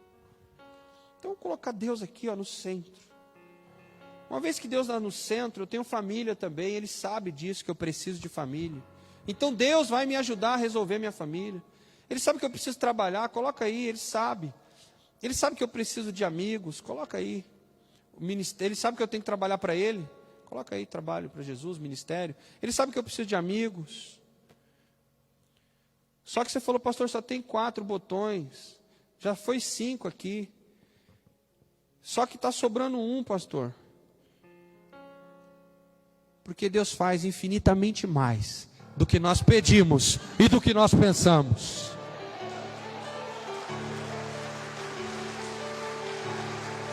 Então, vou colocar Deus aqui, ó, no centro. Uma vez que Deus está no centro, eu tenho família também, Ele sabe disso, que eu preciso de família. Então, Deus vai me ajudar a resolver minha família. Ele sabe que eu preciso trabalhar, coloca aí, Ele sabe. Ele sabe que eu preciso de amigos, coloca aí. Ele sabe que eu tenho que trabalhar para Ele, coloca aí, trabalho para Jesus, ministério. Ele sabe que eu preciso de amigos. Só que você falou, pastor, só tem 4 botões. Já foi 5 aqui. Só que está sobrando um, pastor. Porque Deus faz infinitamente mais do que nós pedimos e do que nós pensamos.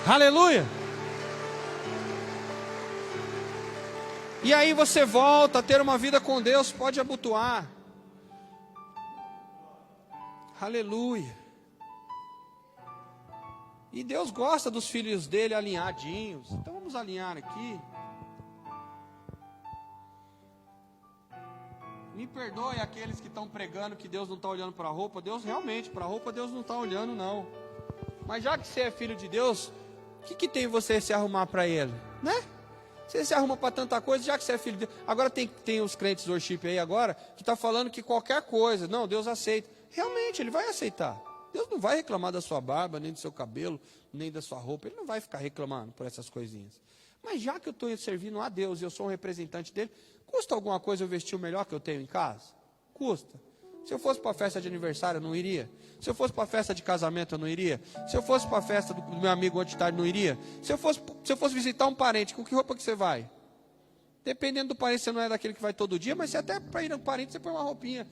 Aleluia! E aí você volta a ter uma vida com Deus, pode abotoar. Aleluia! E Deus gosta dos filhos dele alinhadinhos. Então vamos alinhar aqui. Me perdoe aqueles que estão pregando que Deus não está olhando para a roupa. Deus realmente, para a roupa Deus não está olhando não. Mas já que você é filho de Deus, o que tem você se arrumar para Ele? Né? Você se arruma para tanta coisa, já que você é filho de Deus. Agora tem os crentes worship aí agora, que está falando que qualquer coisa, não, Deus aceita. Realmente, Ele vai aceitar. Deus não vai reclamar da sua barba, nem do seu cabelo, nem da sua roupa. Ele não vai ficar reclamando por essas coisinhas. Mas já que eu estou servindo a Deus e eu sou um representante dele, custa alguma coisa eu vestir o melhor que eu tenho em casa? Custa. Se eu fosse para a festa de aniversário, eu não iria. Se eu fosse para a festa de casamento, eu não iria. Se eu fosse para a festa do meu amigo ontem de tarde, não iria. Se eu fosse visitar um parente, com que roupa que você vai? Dependendo do parente, você não é daquele que vai todo dia, mas se até para ir no parente, você põe uma roupinha.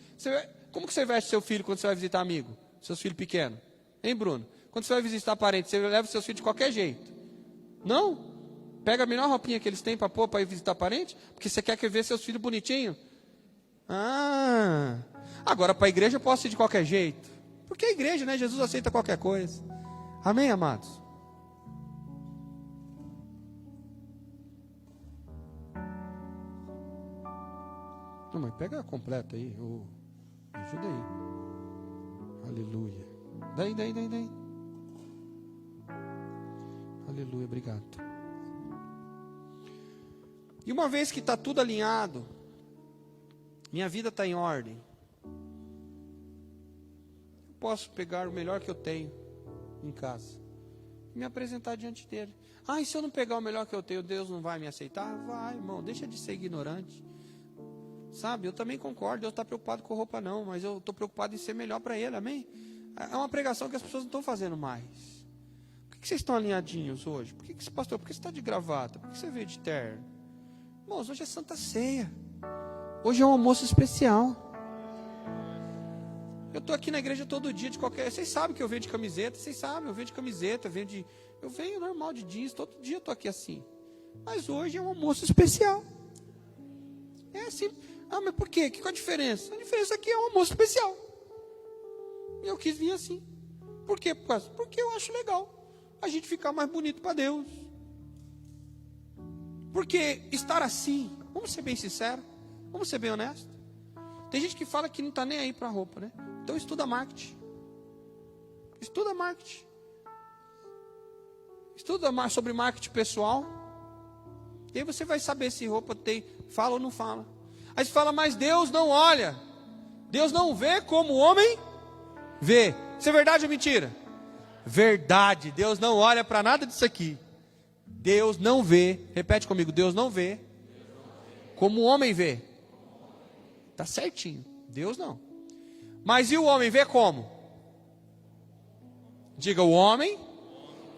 Como que você veste seu filho quando você vai visitar amigo? Seus filhos pequenos? Hein, Bruno? Quando você vai visitar parente, você leva seus filhos de qualquer jeito. Não? Pega a melhor roupinha que eles têm para pôr para ir visitar parente, porque você quer ver seus filhos bonitinhos. Agora para a igreja eu posso ir de qualquer jeito. Porque a igreja, né? Jesus aceita qualquer coisa. Amém, amados? Não, mas pega completa aí. Ajuda aí. Aleluia. Daí. Aleluia, obrigado. E uma vez que está tudo alinhado, minha vida está em ordem, eu posso pegar o melhor que eu tenho em casa e me apresentar diante dele. E se eu não pegar o melhor que eu tenho, Deus não vai me aceitar? Vai, irmão, deixa de ser ignorante. Sabe, eu também concordo, Deus está preocupado com roupa não, mas eu estou preocupado em ser melhor para Ele, amém? É uma pregação que as pessoas não estão fazendo mais. Por que vocês estão alinhadinhos hoje? Por que pastor, por que você está de gravata? Por que você veio de terno? Irmãos, hoje é Santa Ceia. Hoje é um almoço especial. Eu estou aqui na igreja todo dia, de qualquer... Vocês sabem que eu venho de camiseta, vocês sabem, eu venho de camiseta, eu venho normal de jeans, todo dia eu estou aqui assim. Mas hoje é um almoço especial. É assim. Mas por quê? Qual a diferença? A diferença aqui é um almoço especial. E eu quis vir assim. Por quê? Porque eu acho legal a gente ficar mais bonito para Deus. Porque estar assim, vamos ser bem sinceros, vamos ser bem honestos. Tem gente que fala que não está nem aí para a roupa, né? Então estuda marketing. Estuda marketing. Estuda sobre marketing pessoal. E aí você vai saber se roupa fala ou não fala. Aí você fala, mas Deus não olha. Deus não vê como o homem vê. Isso é verdade ou mentira? Verdade. Deus não olha para nada disso aqui. Deus não vê, repete comigo, Deus não vê como o homem vê. Está certinho, Deus não. Mas e o homem vê como? Diga, o homem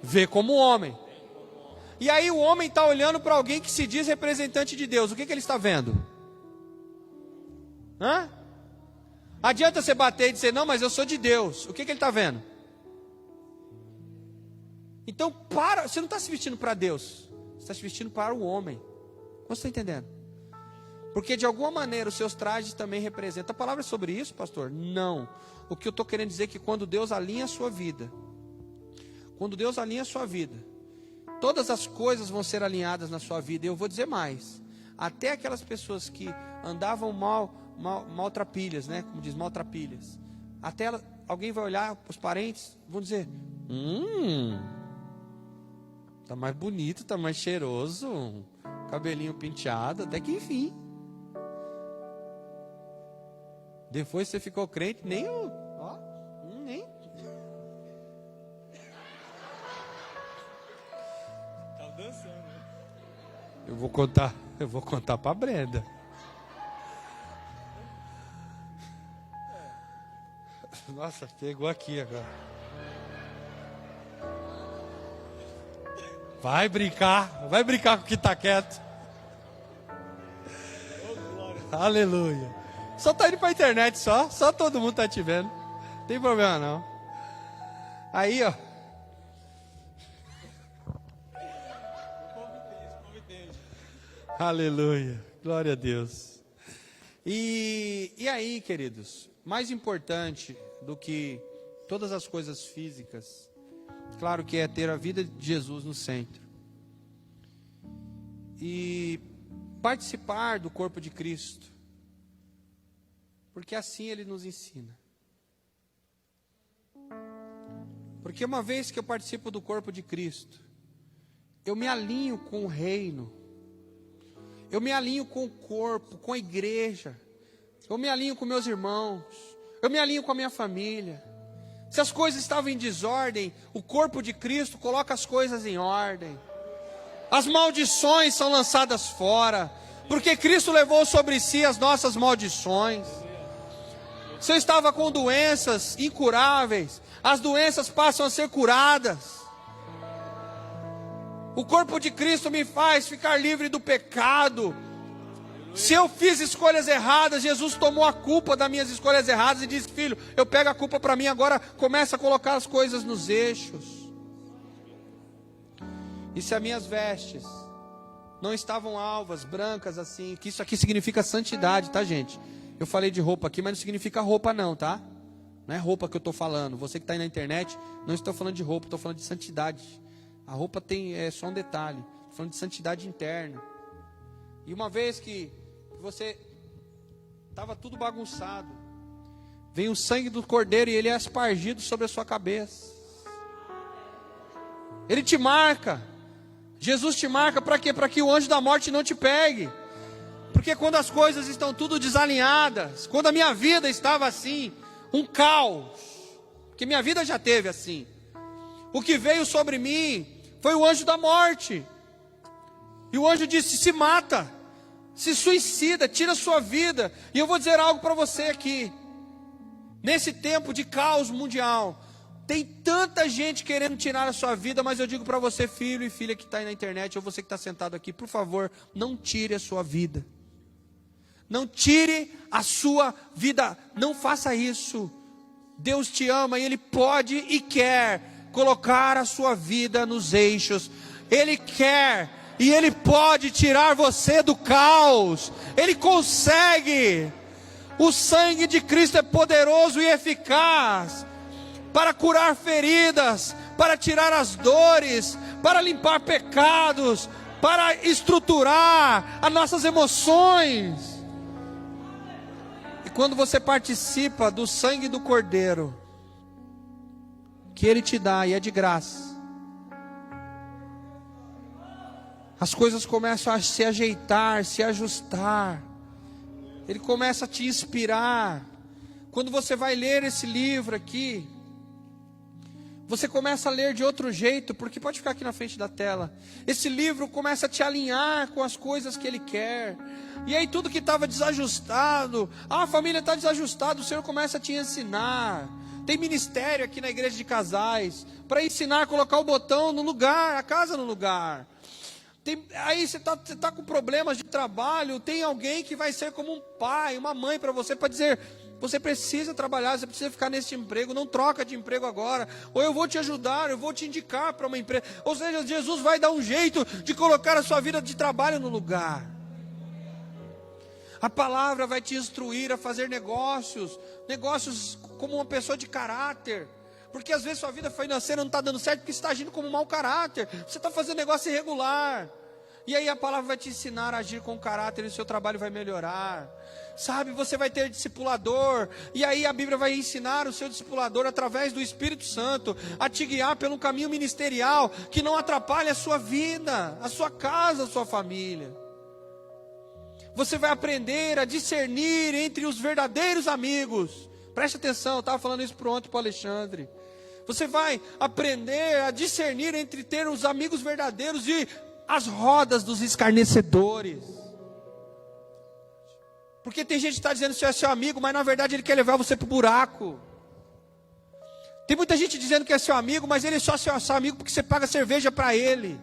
vê como o homem. E aí o homem está olhando para alguém que se diz representante de Deus. O que ele está vendo? Adianta você bater e dizer, não, mas eu sou de Deus. O que ele está vendo? Então, você não está se vestindo para Deus, você está se vestindo para o homem. Você está entendendo? Porque de alguma maneira os seus trajes também representam. A palavra é sobre isso, pastor? Não. O que eu estou querendo dizer é que quando Deus alinha a sua vida, todas as coisas vão ser alinhadas na sua vida. E eu vou dizer mais, até aquelas pessoas que andavam maltrapilhas, né? Como diz, maltrapilhas. Até alguém vai olhar para os parentes, vão dizer, tá mais bonito, tá mais cheiroso, cabelinho penteado, até que enfim. Depois você ficou crente, nem. Tá dançando, né? Eu vou contar para Brenda. Nossa, pegou aqui agora. Vai brincar com o que está quieto. Aleluia. Só tá indo para a internet, só todo mundo tá te vendo. Não tem problema não. Aí, ó. Aleluia. Glória a Deus. E aí, queridos, mais importante do que todas as coisas físicas, claro que é ter a vida de Jesus no centro. E participar do corpo de Cristo. Porque assim Ele nos ensina. Porque uma vez que eu participo do corpo de Cristo, eu me alinho com o reino, eu me alinho com o corpo, com a igreja, eu me alinho com meus irmãos, eu me alinho com a minha família. Se as coisas estavam em desordem, o corpo de Cristo coloca as coisas em ordem. As maldições são lançadas fora, porque Cristo levou sobre si as nossas maldições. Se eu estava com doenças incuráveis, as doenças passam a ser curadas. O corpo de Cristo me faz ficar livre do pecado. Se eu fiz escolhas erradas, Jesus tomou a culpa das minhas escolhas erradas e disse: filho, eu pego a culpa para mim, agora começa a colocar as coisas nos eixos. E se as minhas vestes não estavam alvas, brancas assim, que isso aqui significa santidade, tá, gente? Eu falei de roupa aqui, mas não significa roupa não, tá? Não é roupa que eu estou falando. Você que está aí na internet, não estou falando de roupa, estou falando de santidade. A roupa é só um detalhe. Estou falando de santidade interna. E uma vez que você estava tudo bagunçado, vem o sangue do Cordeiro e ele é aspergido sobre a sua cabeça. Ele te marca. Jesus te marca para quê? Para que o anjo da morte não te pegue. Porque quando as coisas estão tudo desalinhadas, quando a minha vida estava assim, um caos, que minha vida já teve assim, o que veio sobre mim foi o anjo da morte. E o anjo disse: se mata, se suicida, tira a sua vida. E eu vou dizer algo para você aqui. Nesse tempo de caos mundial, tem tanta gente querendo tirar a sua vida, mas eu digo para você, filho e filha que está aí na internet, ou você que está sentado aqui, por favor, não tire a sua vida. Não tire a sua vida, não faça isso. Deus te ama e Ele pode e quer colocar a sua vida nos eixos. Ele quer e Ele pode tirar você do caos. Ele consegue. O sangue de Cristo é poderoso e eficaz para curar feridas, para tirar as dores, para limpar pecados, para estruturar as nossas emoções. E quando você participa do sangue do Cordeiro, que Ele te dá e é de graça, as coisas começam a se ajeitar, se ajustar. Ele começa a te inspirar. Quando você vai ler esse livro aqui, você começa a ler de outro jeito, porque pode ficar aqui na frente da tela. Esse livro começa a te alinhar com as coisas que Ele quer. E aí tudo que estava desajustado, a família está desajustada, o Senhor começa a te ensinar. Tem ministério aqui na igreja de casais, para ensinar a colocar o botão no lugar, a casa no lugar. Aí você está com problemas de trabalho, tem alguém que vai ser como um pai, uma mãe para você, para dizer: você precisa trabalhar, você precisa ficar nesse emprego, não troca de emprego agora, ou eu vou te ajudar, eu vou te indicar para uma empresa. Ou seja, Jesus vai dar um jeito de colocar a sua vida de trabalho no lugar. A palavra vai te instruir a fazer negócios como uma pessoa de caráter. Porque às vezes sua vida financeira não está dando certo porque você está agindo como um mau caráter. Você está fazendo negócio irregular. E aí a palavra vai te ensinar a agir com caráter e o seu trabalho vai melhorar. Sabe, você vai ter discipulador. E aí a Bíblia vai ensinar o seu discipulador através do Espírito Santo a te guiar pelo caminho ministerial que não atrapalhe a sua vida, a sua casa, a sua família. Você vai aprender a discernir entre os verdadeiros amigos. Preste atenção, eu estava falando isso ontem para o Alexandre. Você vai aprender a discernir entre ter os amigos verdadeiros e as rodas dos escarnecedores. Porque tem gente que está dizendo que você é seu amigo, mas na verdade ele quer levar você para o buraco. Tem muita gente dizendo que é seu amigo, mas ele é só seu amigo porque você paga cerveja para ele.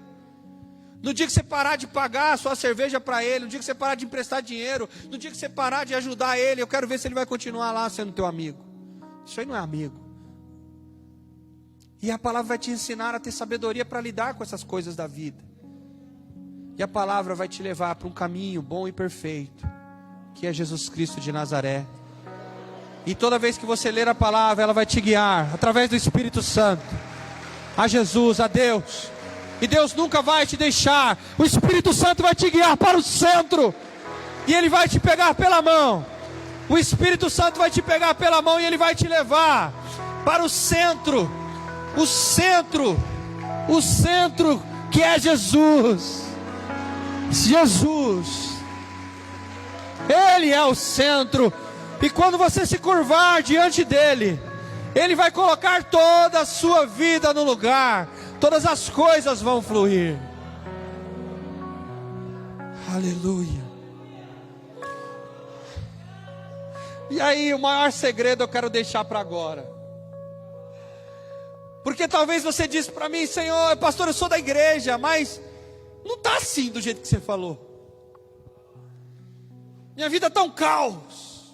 No dia que você parar de pagar a sua cerveja para ele, no dia que você parar de emprestar dinheiro, no dia que você parar de ajudar ele, eu quero ver se ele vai continuar lá sendo teu amigo. Isso aí não é amigo. E a palavra vai te ensinar a ter sabedoria para lidar com essas coisas da vida. E a palavra vai te levar para um caminho bom e perfeito, que é Jesus Cristo de Nazaré. E toda vez que você ler a palavra, ela vai te guiar, através do Espírito Santo, a Jesus, a Deus. E Deus nunca vai te deixar. O Espírito Santo vai te guiar para o centro. E Ele vai te pegar pela mão. O Espírito Santo vai te pegar pela mão e ele vai te levar para o centro que é Jesus. Jesus, Ele é o centro. E quando você se curvar diante dele, Ele vai colocar toda a sua vida no lugar. Todas as coisas vão fluir. Aleluia. E aí, o maior segredo eu quero deixar para agora. Porque talvez você disse para mim: Senhor, pastor, eu sou da igreja, mas não está assim do jeito que você falou. Minha vida está um caos.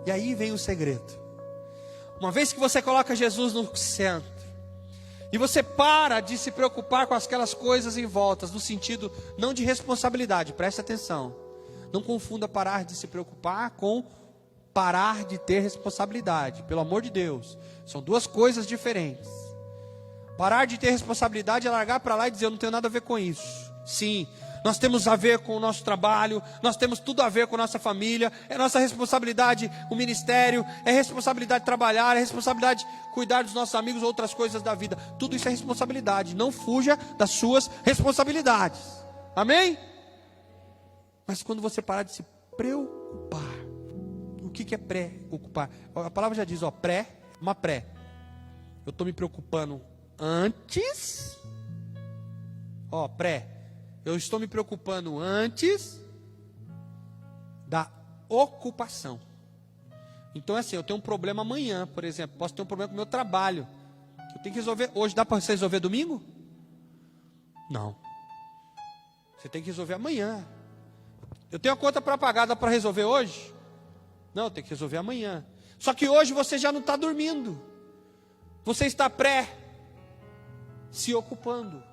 E aí vem o segredo. Uma vez que você coloca Jesus no centro, e você para de se preocupar com aquelas coisas em volta, no sentido não de responsabilidade, preste atenção. Não confunda parar de se preocupar com parar de ter responsabilidade. Pelo amor de Deus, são duas coisas diferentes. Parar de ter responsabilidade é largar para lá e dizer: eu não tenho nada a ver com isso. Sim, nós temos a ver com o nosso trabalho, nós temos tudo a ver com a nossa família, é nossa responsabilidade o ministério, é responsabilidade trabalhar, é responsabilidade cuidar dos nossos amigos, outras coisas da vida. Tudo isso é responsabilidade, não fuja das suas responsabilidades. Amém? Mas quando você parar de se preocupar, o que é preocupar? A palavra já diz, uma pré. Eu estou me preocupando antes, eu estou me preocupando antes da ocupação. Então é assim, eu tenho um problema amanhã, por exemplo, posso ter um problema com o meu trabalho, que eu tenho que resolver hoje. Dá para você resolver domingo? Não. Você tem que resolver amanhã. Eu tenho a conta para pagar, dá para resolver hoje? Não, tem que resolver amanhã. Só que hoje você já não está dormindo. Você está se ocupando.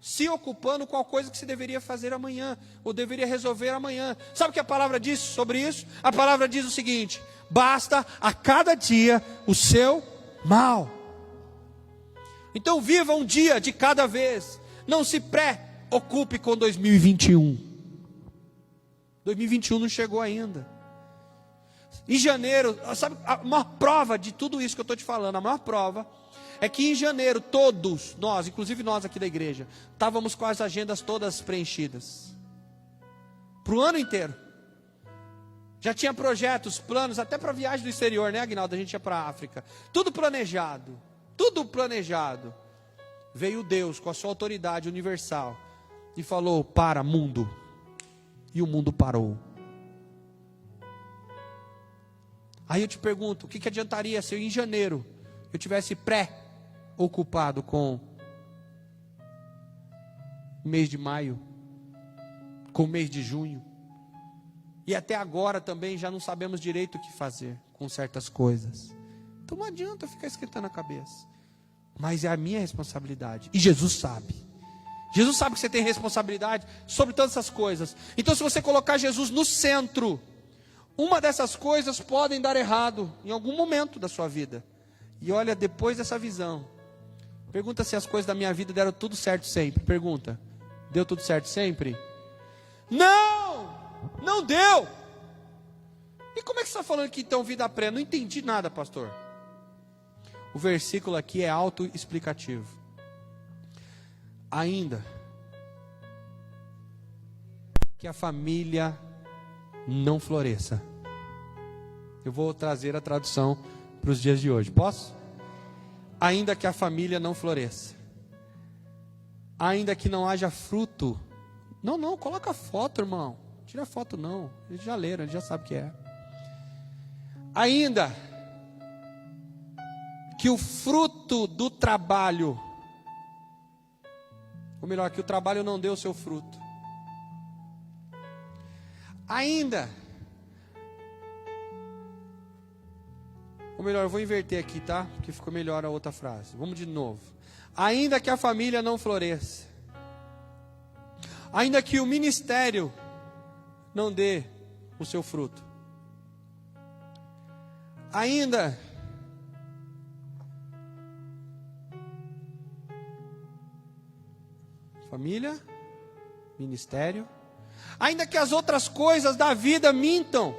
Se ocupando com a coisa que você deveria fazer amanhã, ou deveria resolver amanhã. Sabe o que a palavra diz sobre isso? A palavra diz o seguinte: basta a cada dia o seu mal. Então viva um dia de cada vez. Não se preocupe com 2021. 2021 não chegou ainda. Em janeiro, sabe, a maior prova de tudo isso que eu estou te falando, a maior prova é que em janeiro todos nós, inclusive nós aqui da igreja, estávamos com as agendas todas preenchidas para o ano inteiro. Já tinha projetos, planos, até para viagem do exterior, né, Aguinaldo? A gente ia para a África. Tudo planejado, tudo planejado. Veio Deus com a sua autoridade universal e falou: para, mundo. E o mundo parou. Aí eu te pergunto, o que adiantaria se eu em janeiro eu tivesse ocupado com o mês de maio, com o mês de junho, e até agora também já não sabemos direito o que fazer com certas coisas. Então não adianta eu ficar esquentando a cabeça, mas é a minha responsabilidade, e Jesus sabe. Jesus sabe que você tem responsabilidade sobre todas essas coisas. Então se você colocar Jesus no centro, uma dessas coisas podem dar errado em algum momento da sua vida. E olha, depois dessa visão, pergunta se as coisas da minha vida deram tudo certo sempre. Pergunta, deu tudo certo sempre? Não deu. E como é que você está falando que então vida plena? Não entendi nada, pastor. O versículo aqui é autoexplicativo. Ainda que a família não floresça. Eu vou trazer a tradução para os dias de hoje, posso? Ainda que a família não floresça, ainda que não haja fruto. Não, coloca foto, irmão. Tira foto não, eles já leram, eles já sabem o que é. Ainda que o fruto do trabalho, ou melhor, que o trabalho não dê o seu fruto. Ainda, ou melhor, eu vou inverter aqui, tá? Porque ficou melhor a outra frase. Vamos de novo. Ainda que a família não floresça, ainda que o ministério não dê o seu fruto, ainda família, ministério, ainda que as outras coisas da vida mintam,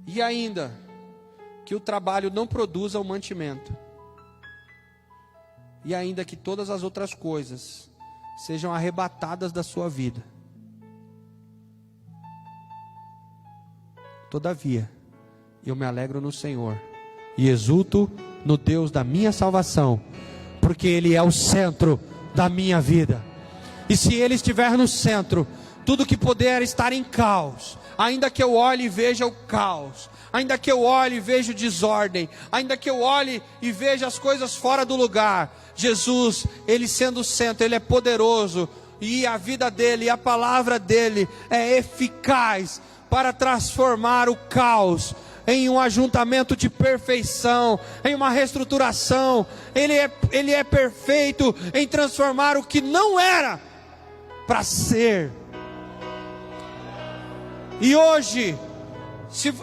e ainda que o trabalho não produza o mantimento, e ainda que todas as outras coisas sejam arrebatadas da sua vida, todavia, eu me alegro no Senhor e exulto no Deus da minha salvação, porque Ele é o centro da minha vida. E se Ele estiver no centro, tudo que puder estar em caos, ainda que eu olhe e veja o caos, ainda que eu olhe e veja desordem, ainda que eu olhe e veja as coisas fora do lugar, Jesus, Ele sendo o centro, Ele é poderoso, e a vida dEle, a palavra dEle é eficaz para transformar o caos em um ajuntamento de perfeição, em uma reestruturação. Ele é perfeito em transformar o que não era para ser. E hoje,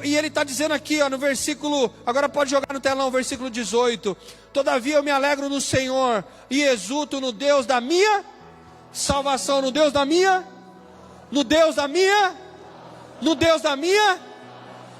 e ele está dizendo aqui, ó, no versículo, agora pode jogar no telão, versículo 18: todavia eu me alegro no Senhor e exulto no Deus da minha salvação. No Deus da minha, no Deus da minha, no Deus da minha.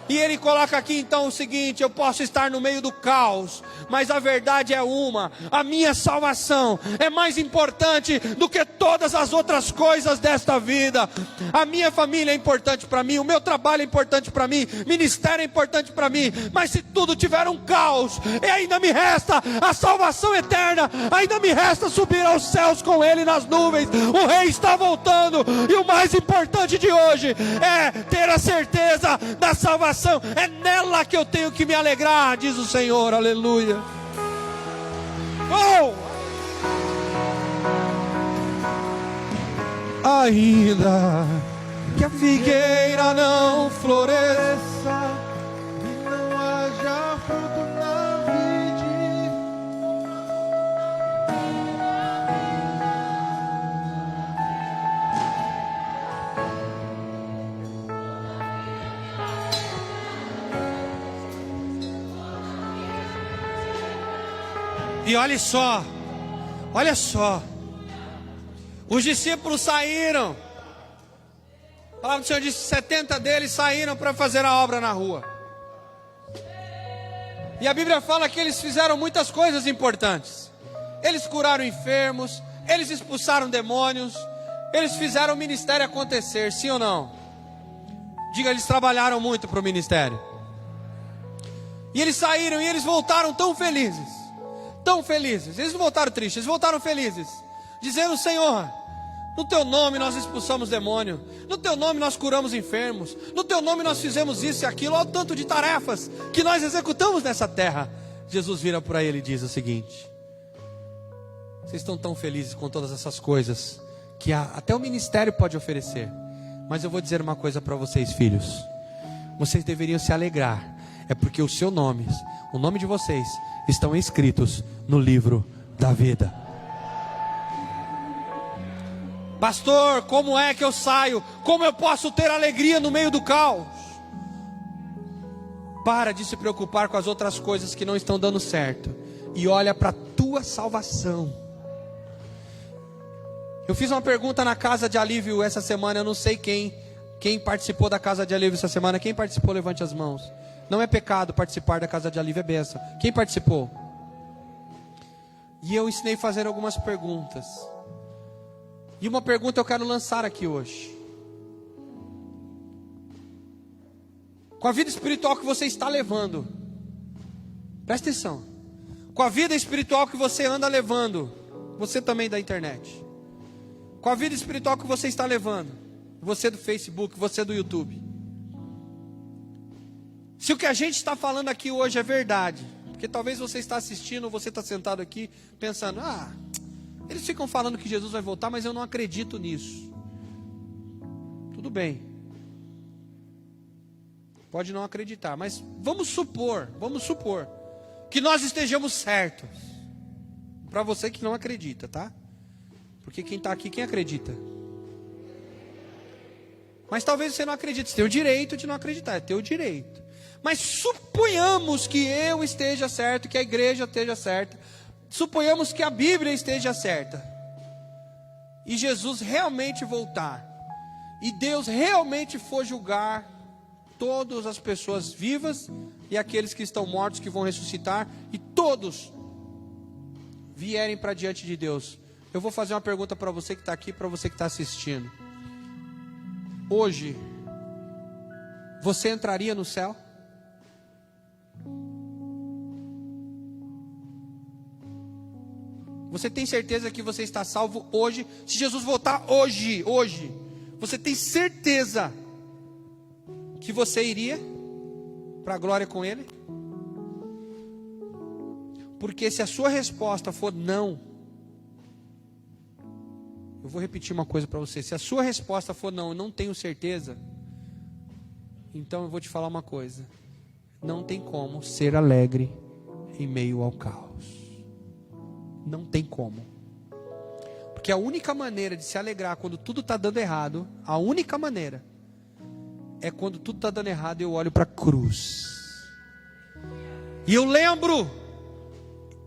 E ele coloca aqui então o seguinte: eu posso estar no meio do caos, mas a verdade é uma: a minha salvação é mais importante do que todas as outras coisas desta vida. A minha família é importante para mim, o meu trabalho é importante para mim, ministério é importante para mim, mas se tudo tiver um caos, e ainda me resta a salvação eterna, ainda me resta subir aos céus com Ele nas nuvens. O Rei está voltando, e o mais importante de hoje é ter a certeza da salvação. É nela que eu tenho que me alegrar, diz o Senhor. Aleluia. Oh! Ainda que a figueira não floresça e não haja fruto na vide, e olha só, os discípulos saíram, a palavra do Senhor disse: 70 deles saíram para fazer a obra na rua. E a Bíblia fala que eles fizeram muitas coisas importantes. Eles curaram enfermos, eles expulsaram demônios, eles fizeram o ministério acontecer, sim ou não? Diga, eles trabalharam muito para o ministério. E eles saíram e eles voltaram tão felizes. Tão felizes, eles não voltaram tristes, eles voltaram felizes, dizendo: Senhor, no Teu nome nós expulsamos demônio, no Teu nome nós curamos enfermos, no Teu nome nós fizemos isso e aquilo. Olha o tanto de tarefas que nós executamos nessa terra. Jesus vira para ele e diz o seguinte: vocês estão tão felizes com todas essas coisas que até o ministério pode oferecer, mas eu vou dizer uma coisa para vocês, filhos: vocês deveriam se alegrar, é porque o seu nome, o nome de vocês estão escritos no livro da vida. Pastor, como é que eu saio? Como eu posso ter alegria no meio do caos? Para de se preocupar com as outras coisas que não estão dando certo e olha para a tua salvação. Eu fiz uma pergunta na Casa de Alívio essa semana. Eu não sei quem participou da Casa de Alívio essa semana. Quem participou, levante as mãos. Não é pecado participar da Casa de Alívio, é bênção. Quem participou? E eu ensinei a fazer algumas perguntas. E uma pergunta eu quero lançar aqui hoje. Com a vida espiritual que você está levando, presta atenção. Com a vida espiritual que você anda levando, você também da internet. Com a vida espiritual que você está levando, você do Facebook, você do YouTube. Se o que a gente está falando aqui hoje é verdade, porque talvez você está assistindo, você está sentado aqui pensando: eles ficam falando que Jesus vai voltar, mas eu não acredito nisso. Tudo bem, pode não acreditar, mas vamos supor que nós estejamos certos. Para você que não acredita, tá? Porque quem está aqui, quem acredita? Mas talvez você não acredite, você tem o direito de não acreditar, é teu direito. Mas suponhamos que eu esteja certo, que a igreja esteja certa, suponhamos que a Bíblia esteja certa. e Jesus realmente voltar, e Deus realmente for julgar todas as pessoas vivas e aqueles que estão mortos, que vão ressuscitar, e todos vierem para diante de Deus, eu vou fazer uma pergunta para você que está aqui, para você que está assistindo. Hoje, você entraria no céu? Você tem certeza que você está salvo hoje? Se Jesus voltar hoje, você tem certeza que você iria para a glória com Ele? Porque se a sua resposta for não, eu vou repetir uma coisa para você. Se a sua resposta for não, eu não tenho certeza, então eu vou te falar uma coisa: não tem como ser alegre em meio ao caos. Não tem como. Porque a única maneira de se alegrar quando tudo está dando errado, a única maneira é quando tudo está dando errado e eu olho para a cruz e eu lembro,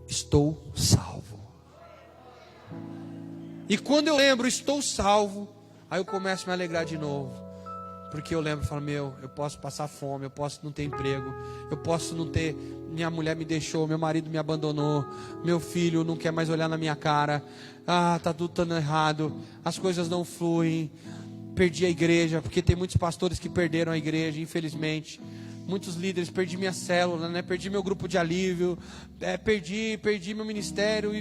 estou salvo. E quando eu lembro, estou salvo, aí eu começo a me alegrar de novo. Porque eu lembro e falo, eu posso passar fome, eu posso não ter emprego, eu posso não ter, minha mulher me deixou, meu marido me abandonou, meu filho não quer mais olhar na minha cara, está tudo dando errado, as coisas não fluem, perdi a igreja, porque tem muitos pastores que perderam a igreja, infelizmente, muitos líderes, perdi minha célula, né? Perdi meu grupo de alívio, perdi meu ministério,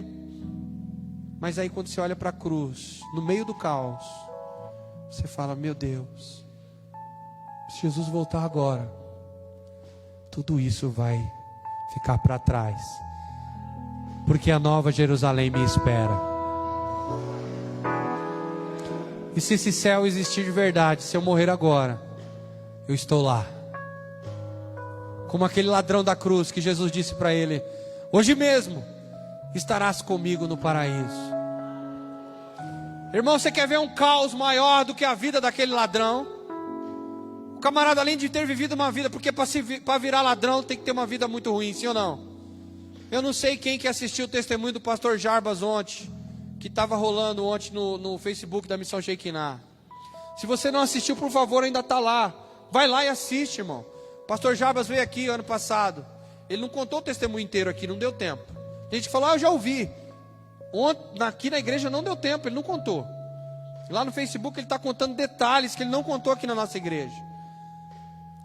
mas aí quando você olha para a cruz, no meio do caos, você fala, meu Deus, se Jesus voltar agora, tudo isso vai ficar para trás, porque a nova Jerusalém me espera. E se esse céu existir de verdade, se eu morrer agora, eu estou lá, como aquele ladrão da cruz que Jesus disse para ele, hoje mesmo estarás comigo no paraíso. Irmão, você quer ver um caos maior do que a vida daquele ladrão? O camarada, além de ter vivido uma vida, porque para virar ladrão tem que ter uma vida muito ruim, sim ou não? Eu não sei quem que assistiu o testemunho do pastor Jarbas ontem, que estava rolando ontem no Facebook da Missão Shekinah. Se você não assistiu, por favor, ainda está lá. Vai lá e assiste, irmão. O pastor Jarbas veio aqui ano passado. Ele não contou o testemunho inteiro aqui, não deu tempo. A gente falou, eu já ouvi. Ontem, aqui na igreja não deu tempo, ele não contou. Lá no Facebook ele está contando detalhes que ele não contou aqui na nossa igreja.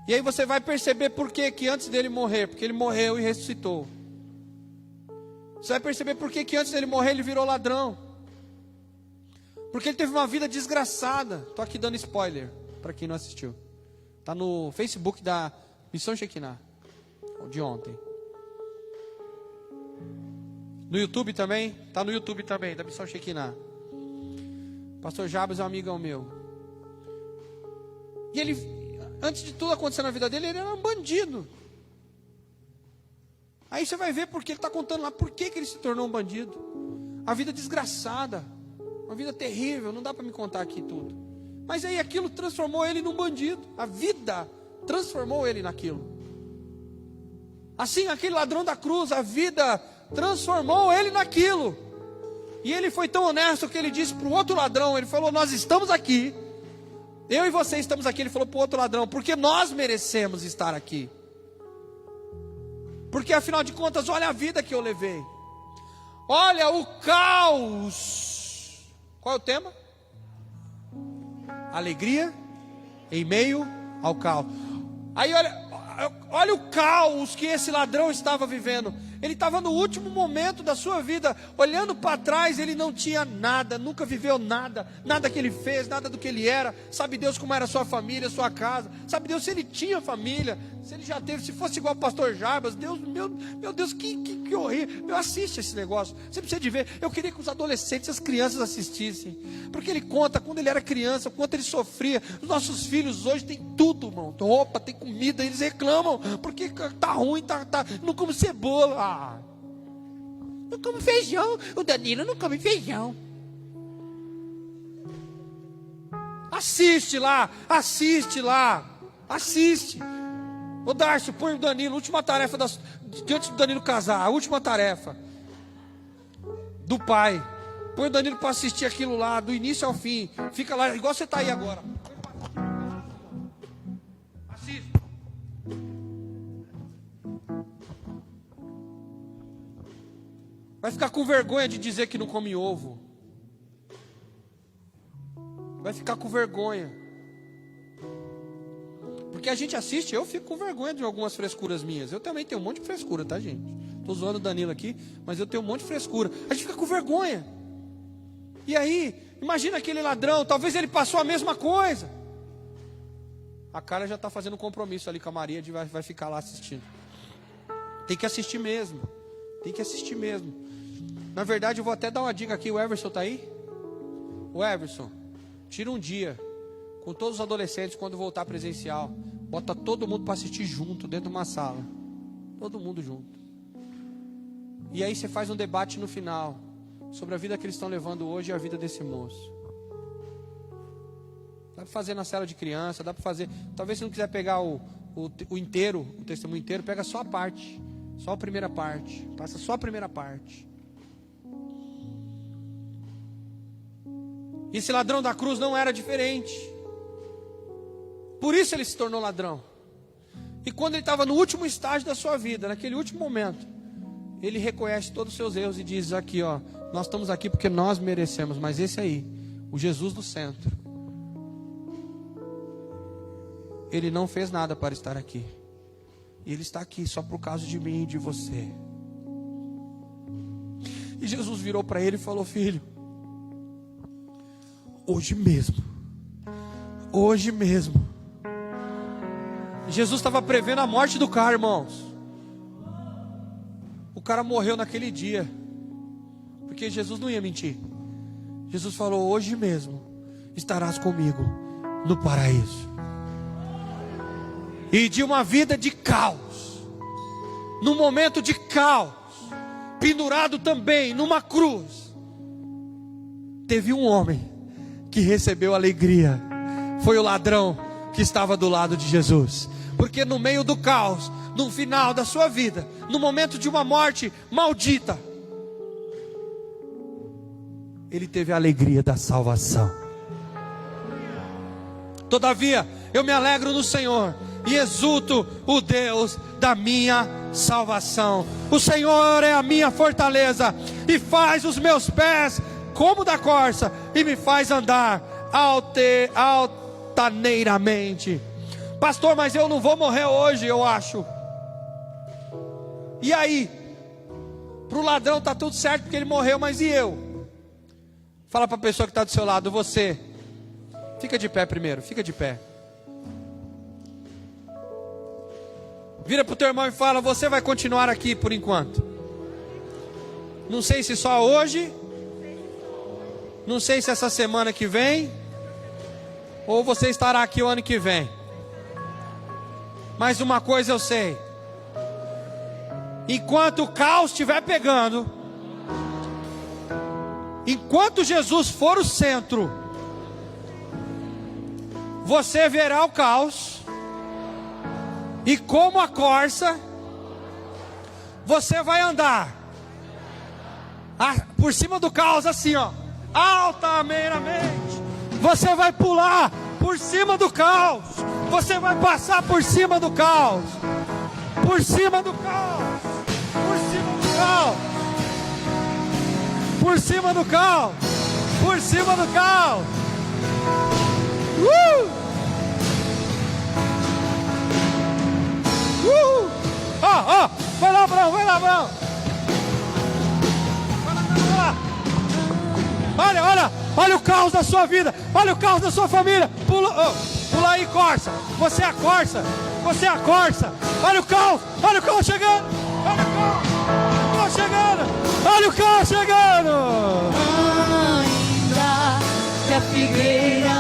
E aí você vai perceber por que antes dele morrer, porque ele morreu e ressuscitou. Você vai perceber por que antes dele morrer ele virou ladrão. Porque ele teve uma vida desgraçada. Estou aqui dando spoiler para quem não assistiu. Está no Facebook da Missão Shekinah, de ontem. No YouTube também, está no YouTube também, da Missão Shekinah. Pastor Jabas é um amigão meu. E ele, antes de tudo acontecer na vida dele, ele era um bandido. Aí você vai ver porque ele está contando lá, por que ele se tornou um bandido. A vida desgraçada, uma vida terrível, não dá para me contar aqui tudo. Mas aí aquilo transformou ele num bandido. A vida transformou ele naquilo. Assim, aquele ladrão da cruz, a vida transformou ele naquilo. E ele foi tão honesto que ele disse para o outro ladrão, ele falou, nós estamos aqui, eu e você estamos aqui, ele falou para o outro ladrão, porque nós merecemos estar aqui. Porque afinal de contas, olha a vida que eu levei. Olha o caos. Qual é o tema? Alegria em meio ao caos. Aí olha o caos que esse ladrão estava vivendo. Ele estava no último momento da sua vida, olhando para trás, ele não tinha nada, nunca viveu nada, nada que ele fez, nada do que ele era. Sabe Deus como era a sua família, a sua casa. Sabe Deus se ele tinha família, se ele já teve, se fosse igual o pastor Jarbas. Deus, meu Deus, que horrível. Eu assisto esse negócio, você precisa de ver. Eu queria que os adolescentes, as crianças assistissem, porque ele conta quando ele era criança, quanto ele sofria. Os nossos filhos hoje têm tudo, irmão, roupa, tem comida, eles reclamam, porque tá ruim, não come cebola. Não come feijão. O Danilo não come feijão. Assiste lá. Assiste. Ô Darcio, põe o Danilo. Última tarefa diante do Danilo casar. A última tarefa do pai Põe o Danilo para assistir aquilo lá, do início ao fim. Fica lá, igual você está aí agora. Assiste. Vai ficar com vergonha de dizer que não come ovo. Vai ficar com vergonha. Porque a gente assiste, eu fico com vergonha de algumas frescuras minhas. Eu também tenho um monte de frescura, tá, gente? Tô zoando o Danilo aqui, mas eu tenho um monte de frescura. A gente fica com vergonha. E aí, imagina aquele ladrão, talvez ele passou a mesma coisa. A cara já está fazendo um compromisso ali com a Maria, de vai ficar lá assistindo. Tem que assistir mesmo. Tem que assistir mesmo. Na verdade, eu vou até dar uma dica aqui. O Everson está aí? O Everson, tira um dia com todos os adolescentes quando voltar presencial. Bota todo mundo para assistir junto, dentro de uma sala. Todo mundo junto. E aí você faz um debate no final sobre a vida que eles estão levando hoje e a vida desse moço. Dá para fazer na cela de criança, dá para fazer. Talvez se não quiser pegar o inteiro, o testemunho inteiro, pega só a parte, só a primeira parte. Passa só a primeira parte. E esse ladrão da cruz não era diferente. Por isso ele se tornou ladrão. E quando ele estava no último estágio da sua vida, naquele último momento, ele reconhece todos os seus erros e diz aqui, ó, nós estamos aqui porque nós merecemos, mas esse aí, o Jesus do centro, ele não fez nada para estar aqui. E ele está aqui só por causa de mim e de você. E Jesus virou para ele e falou: filho, hoje mesmo, Jesus estava prevendo a morte do cara, irmãos. O cara morreu naquele dia, porque Jesus não ia mentir. Jesus falou: hoje mesmo estarás comigo no paraíso. E de uma vida de caos, num momento de caos, pendurado também numa cruz, teve um homem que recebeu alegria. Foi o ladrão que estava do lado de Jesus. Porque no meio do caos, no final da sua vida, no momento de uma morte maldita, ele teve a alegria da salvação. Todavia, eu me alegro no Senhor e exulto o Deus da minha salvação. O Senhor é a minha fortaleza e faz os meus pés como da corça e me faz andar altaneiramente. Pastor, mas eu não vou morrer hoje, eu acho. E aí? Para o ladrão está tudo certo porque ele morreu, mas e eu? Fala para a pessoa que está do seu lado: você. Fica de pé primeiro, fica de pé. Vira para o teu irmão e fala: você vai continuar aqui por enquanto. Não sei se só hoje, não sei se essa semana que vem, ou você estará aqui o ano que vem. Mas uma coisa eu sei: enquanto o caos estiver pegando, enquanto Jesus for o centro, você verá o caos, e como a corça, você vai andar por cima do caos assim, ó, altaneiramente. Você vai pular por cima do caos. Você vai passar por cima do caos. Por cima do caos. Por cima do caos. Por cima do caos. Por cima do caos. Vai lá, Abraão, vai lá, Abraão. Olha o caos da sua vida. Olha o caos da sua família. Pula aí, corça. Você é a corça. Você é a corça. Olha o caos chegando. Olha o caos chegando. Olha o caos chegando. Ainda que a figueira